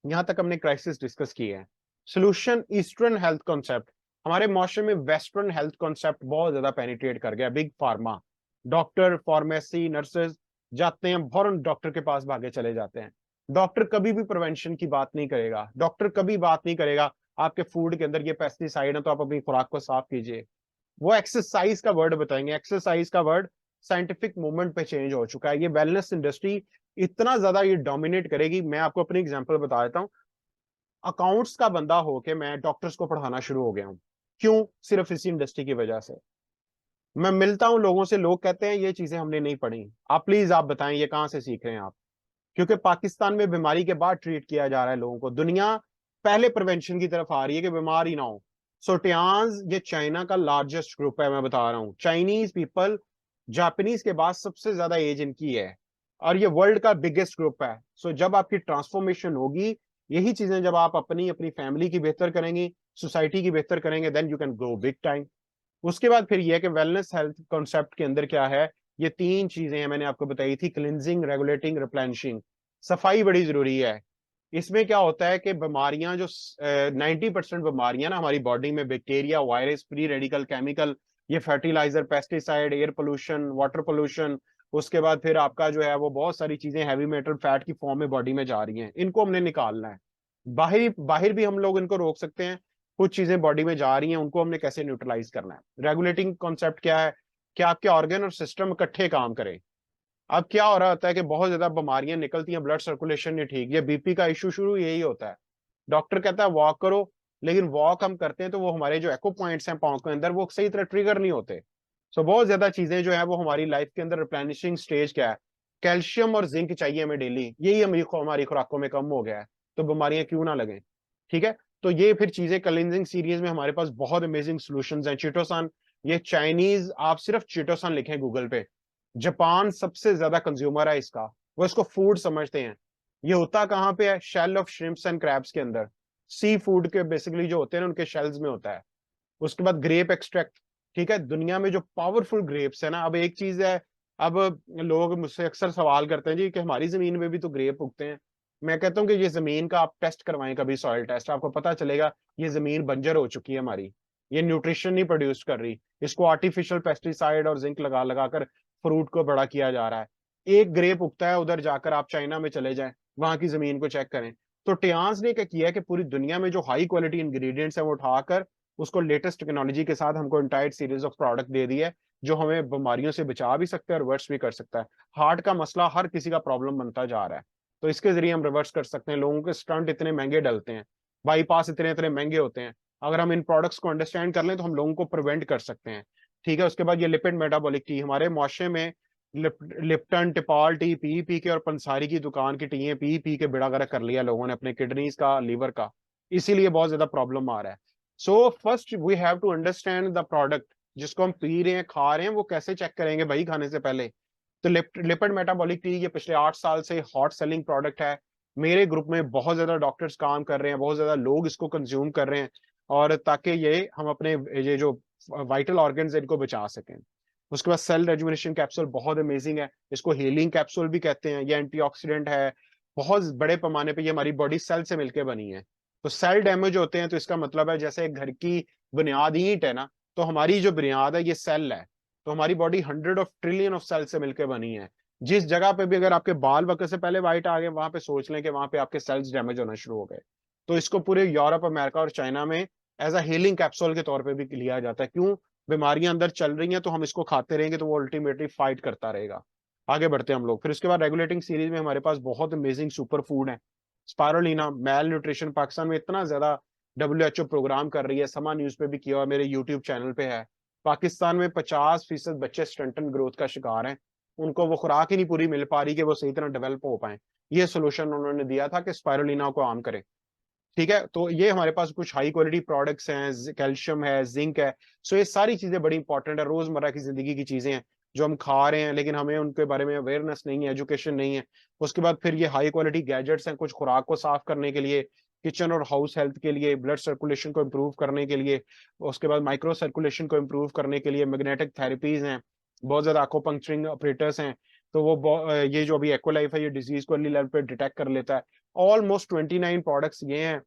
यहाँ तक हमने क्राइसिस डिस्कस की है। Solution eastern health concept. हमारे माशरे में वेस्टर्न हेल्थ कॉन्सेप्ट बहुत ज्यादा पेनिट्रेट कर गया। Big pharma, doctor, pharmacy, nurses जाते हैं, फौरन डॉक्टर के पास भागे चले जाते हैं। डॉक्टर कभी भी प्रिवेंशन की बात नहीं करेगा, डॉक्टर कभी बात नहीं करेगा आपके फूड के अंदर ये पेस्टिसाइड है तो आप अपनी खुराक को साफ कीजिए। वो एक्सरसाइज का वर्ड बताएंगे, एक्सरसाइज का वर्ड साइंटिफिक मूवमेंट पे चेंज हो चुका है। ये वेलनेस इंडस्ट्री इतना ज्यादा ये डोमिनेट करेगी। मैं आपको अपनी एग्जांपल बता देता हूँ। अकाउंट्स का बंदा होके मैं डॉक्टर्स को पढ़ाना शुरू हो गया हूँ। क्यों? सिर्फ इसी इंडस्ट्री की वजह से। मैं मिलता हूँ लोगों से, लोग कहते हैं ये चीजें हमने नहीं पढ़ी। आप प्लीज आप बताएं ये कहाँ से सीख रहे हैं आप? क्योंकि पाकिस्तान में बीमारी के बाद ट्रीट किया जा रहा है लोगों को, दुनिया पहले प्रिवेंशन की तरफ आ रही है कि बीमार ही ना हो। सोटियाज ये चाइना का लार्जेस्ट ग्रुप है, मैं बता रहा हूँ। चाइनीज पीपल, जापानीज के बाद सबसे ज्यादा एज इनकी है, और ये वर्ल्ड का बिगेस्ट ग्रुप है। सो जब आपकी ट्रांसफॉर्मेशन होगी, यही चीजें जब आप अपनी अपनी फैमिली की बेहतर करेंगे, सोसाइटी की बेहतर करेंगे, then you can grow big time. उसके बाद फिर यह है कि वेलनेस हेल्थ कॉन्सेप्ट के अंदर क्या है, ये 3 चीजें हैं मैंने आपको बताई थी, क्लिनजिंग, रेगुलेटिंग, रिप्लेनिशिंग। सफाई बड़ी जरूरी है। इसमें क्या होता है कि बीमारियां जो 90% बीमारियां ना हमारी बॉडी में, bacteria, virus, free radical, chemical, ये fertiliser, pesticide, air pollution, water pollution, उसके बाद फिर आपका जो है वो बहुत सारी चीजें हैवी मेटल फैट की फॉर्म में बॉडी में जा रही हैं, इनको हमने निकालना है। बाहर बाहर भी हम लोग इनको रोक सकते हैं। कुछ चीजें बॉडी में जा रही हैं, उनको हमने कैसे न्यूट्रलाइज करना है। रेगुलेटिंग कॉन्सेप्ट क्या है कि आपके ऑर्गन और सिस्टम इकट्ठे काम करें। अब क्या हो रहा होता है कि बहुत ज्यादा बीमारियां निकलती हैं, ब्लड सर्कुलेशन नहीं ठीक, ये बीपी का इशू शुरू यही होता है। डॉक्टर कहता है वॉक करो, लेकिन वॉक हम करते हैं तो वो हमारे जो एको पॉइंट्स हैं पाँव के अंदर वो सही तरह ट्रिगर नहीं होते। सो बहुत ज्यादा चीजें जो है वो हमारी लाइफ के अंदर रिप्लेनिशिंग स्टेज क्या है, कैल्शियम और जिंक चाहिए हमें डेली, यही हमारी खुराकों में कम हो गया है, तो बीमारियां क्यों ना लगे। ठीक है, तो ये फिर चीजें क्लींजिंग सीरीज में हमारे पास बहुत अमेजिंग सोल्यूशंस हैं। चिटोसान, ये चाइनीज, आप सिर्फ चिटोसान लिखें गूगल पे, जापान सबसे ज्यादा कंज्यूमर है इसका, वो इसको फूड समझते हैं। ये होता कहाँ पे है? Shell of shrimps and crabs के अंदर, सी फूड के बेसिकली जो होते हैं ना उनके शेल्स में होता है। उसके बाद ग्रेप एक्सट्रैक्ट। ठीक है, दुनिया में जो पावरफुल ग्रेप्स है ना, अब एक चीज है अब लोग मुझसे अक्सर सवाल करते हैं जी कि हमारी जमीन में भी तो ग्रेप उगते हैं। मैं कहता हूँ कि ये जमीन का आप टेस्ट करवाएं कभी, सॉइल टेस्ट, आपको पता चलेगा ये जमीन बंजर हो चुकी है हमारी, ये न्यूट्रिशन नहीं प्रोड्यूस कर रही, इसको आर्टिफिशियल पेस्टिसाइड और जिंक लगा लगा कर फ्रूट को बड़ा किया जा रहा है। एक ग्रेप उगता है, उधर जाकर आप चाइना में चले जाएं, वहां की जमीन को चेक करें। तो टियान्स ने क्या किया है कि पूरी दुनिया में जो हाई क्वालिटी इंग्रेडिएंट्स है वो उठाकर उसको लेटेस्ट टेक्नोलॉजी के साथ हमको एंटायर सीरीज ऑफ प्रोडक्ट दे दी है, जो हमें बीमारियों से बचा भी सकता है और रिवर्स भी कर सकता है। हार्ट का मसला हर किसी का प्रॉब्लम बनता जा रहा है, तो इसके जरिए हम रिवर्स कर सकते हैं। लोगों के स्टंट इतने महंगे डलते हैं, बाईपास इतने इतने महंगे होते हैं, अगर हम इन प्रोडक्ट्स को अंडरस्टैंड कर लें तो हम लोगों को प्रिवेंट कर सकते हैं। ठीक है, उसके बाद ये लिपिड मेटाबॉलिक टी, हमारे मुआशरे में लिप्टन टिपॉल टी पी पी के और पंसारी की दुकान की टी पी पी के बेड़ा गर्क कर लिया लोगों ने अपने किडनीज का, लीवर का, इसीलिए बहुत ज्यादा प्रॉब्लम आ रहा है। So first we have to understand the product जिसको हम पी रहे हैं, खा रहे हैं, वो कैसे चेक करेंगे भाई खाने से पहले। तो लिपिड मेटाबॉलिक टी ये पिछले 8 साल से हॉट सेलिंग प्रोडक्ट है। मेरे ग्रुप में बहुत ज्यादा डॉक्टर्स काम कर रहे हैं, बहुत ज्यादा लोग इसको कंज्यूम कर रहे हैं, और ताकि ये हम अपने ये जो वाइटल ऑर्गन्स है इनको बचा सकें। उसके बाद सेल रेजुविनेशन कैप्सूल बहुत अमेजिंग है, इसको हीलिंग कैप्सूल भी कहते हैं, ये एंटीऑक्सीडेंट है, बहुत बड़े पैमाने पे ये हमारी बॉडी सेल से मिलकर बनी है। तो सेल डैमेज होते हैं तो इसका मतलब है जैसे एक घर की बुनियाद ईंट है ना, तो हमारी जो बुनियाद है ये सेल है। तो हमारी body 100 of trillion of cell से मिलकर बनी है। जिस जगह पे भी अगर आपके बाल वक्त से पहले वाइट आ गए, वहां पे सोच लें कि वहां पे आपके सेल्स डैमेज होना शुरू हो गए। तो इसको पूरे यूरोप, अमेरिका और चाइना में एज अ हीलिंग कैप्सूल के तौर पे भी लिया जाता है। क्यों? बीमारियां अंदर चल रही हैं तो हम इसको खाते रहेंगे तो वो अल्टीमेटली फाइट करता रहेगा। आगे बढ़ते हैं हम लोग। फिर उसके बाद रेगुलेटिंग सीरीज में हमारे पास बहुत अमेजिंग सुपर फूड है। स्पायरुलिना, मेल न्यूट्रिशन पाकिस्तान में इतना ज्यादा WHO प्रोग्राम कर रही है, समा न्यूज पे भी किया और मेरे यूट्यूब चैनल पे है। पाकिस्तान में 50% बच्चे स्टंटन ग्रोथ का शिकार हैं, उनको वो खुराक ही नहीं पूरी मिल पा रही कि वो सही तरह डेवलप हो पाए। ये सोल्यूशन उन्होंने दिया था कि स्पायरुलिना को आम करें। ठीक है, तो ये हमारे पास कुछ हाई क्वालिटी प्रोडक्ट्स हैं, कैल्शियम है, जिंक है। सो ये सारी चीजें बड़ी इंपॉर्टेंट है, रोजमर्रा की जिंदगी की चीजें हैं जो हम खा रहे हैं, लेकिन हमें उनके बारे में अवेयरनेस नहीं है, एजुकेशन नहीं है। उसके बाद फिर ये हाई क्वालिटी गैजेट्स हैं, कुछ खुराक को साफ करने के लिए, किचन और हाउस हेल्थ के लिए, ब्लड सर्कुलेशन को इम्प्रूव करने के लिए, उसके बाद माइक्रो सर्कुलेशन को इम्प्रूव करने के लिए मैग्नेटिक थेरेपीज हैं, बहुत ज्यादा एक्यूपंक्चरिंग ऑपरेटर्स हैं। तो ये जो अभी एक्वालाइफ है ये डिजीज को अर्ली लेवल पे डिटेक्ट कर लेता है। ऑलमोस्ट 29 प्रोडक्ट्स ये हैं,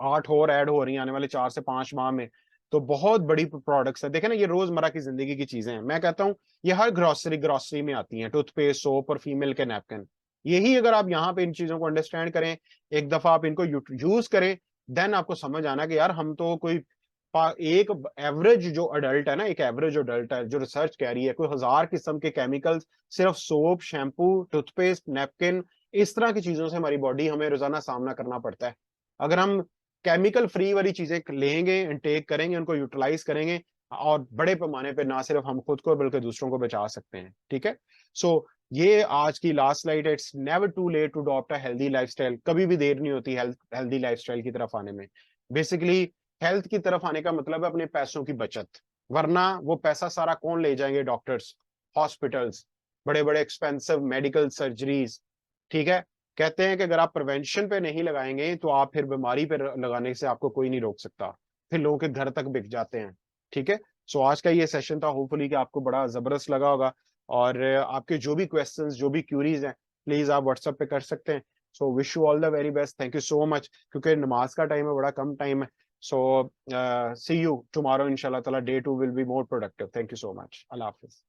8 और ऐड हो रही हैं आने वाले 4 से 5 माह में। तो बहुत बड़ी प्रोडक्ट्स है, देखे ना, ये रोजमर्रा की जिंदगी की चीजें हैं। मैं कहता हूँ ये हर ग्रोसरी में आती हैं, टूथपेस्ट, सोप और फीमेल के नैपकिन। यही अगर आप यहाँ पे इन चीजों को अंडरस्टैंड करें, एक दफा आप इनको यूज करें, देन आपको समझ आना कि यार हम तो कोई एक एवरेज जो अडल्ट है ना, एक एवरेज अडल्ट है, जो रिसर्च कह रही है कोई 1000 किस्म के केमिकल्स सिर्फ सोप, शैम्पू, टूथपेस्ट, नैपकिन, इस तरह की चीजों से हमारी बॉडी हमें रोजाना सामना करना पड़ता है। अगर हम केमिकल फ्री वाली चीजें लेंगे, इनटेक करेंगे, उनको यूटिलाइज करेंगे, और बड़े पैमाने पे ना सिर्फ हम खुद को बल्कि दूसरों को बचा सकते हैं। ठीक है, सो ये आज की लास्ट स्लाइड है। It's never too late to adopt a healthy lifestyle. कभी भी देर नहीं होती हेल्दी लाइफस्टाइल की तरफ आने में। बेसिकली हेल्थ की तरफ आने का मतलब है अपने पैसों की बचत, वरना वो पैसा सारा कौन ले जाएंगे? डॉक्टर्स, हॉस्पिटल्स, बड़े बड़े एक्सपेंसिव मेडिकल सर्जरीज। ठीक है, कहते हैं कि अगर आप प्रिवेंशन पे नहीं लगाएंगे तो आप फिर बीमारी पे लगाने से आपको कोई नहीं रोक सकता, फिर लोगों के घर तक बिक जाते हैं। ठीक है, सो आज का ये सेशन था, होपफुली कि आपको बड़ा जबरदस्त लगा होगा। और आपके जो भी क्वेश्चंस, जो भी क्यूरीज हैं, प्लीज आप व्हाट्सएप पे कर सकते हैं। So wish you all the very best, thank you so much. क्योंकि नमाज का टाइम है, बड़ा कम टाइम है। सो सी यू टुमारो इंशाल्लाह ताला, day 2 will be more productive. Thank you so much, Allah Hafiz.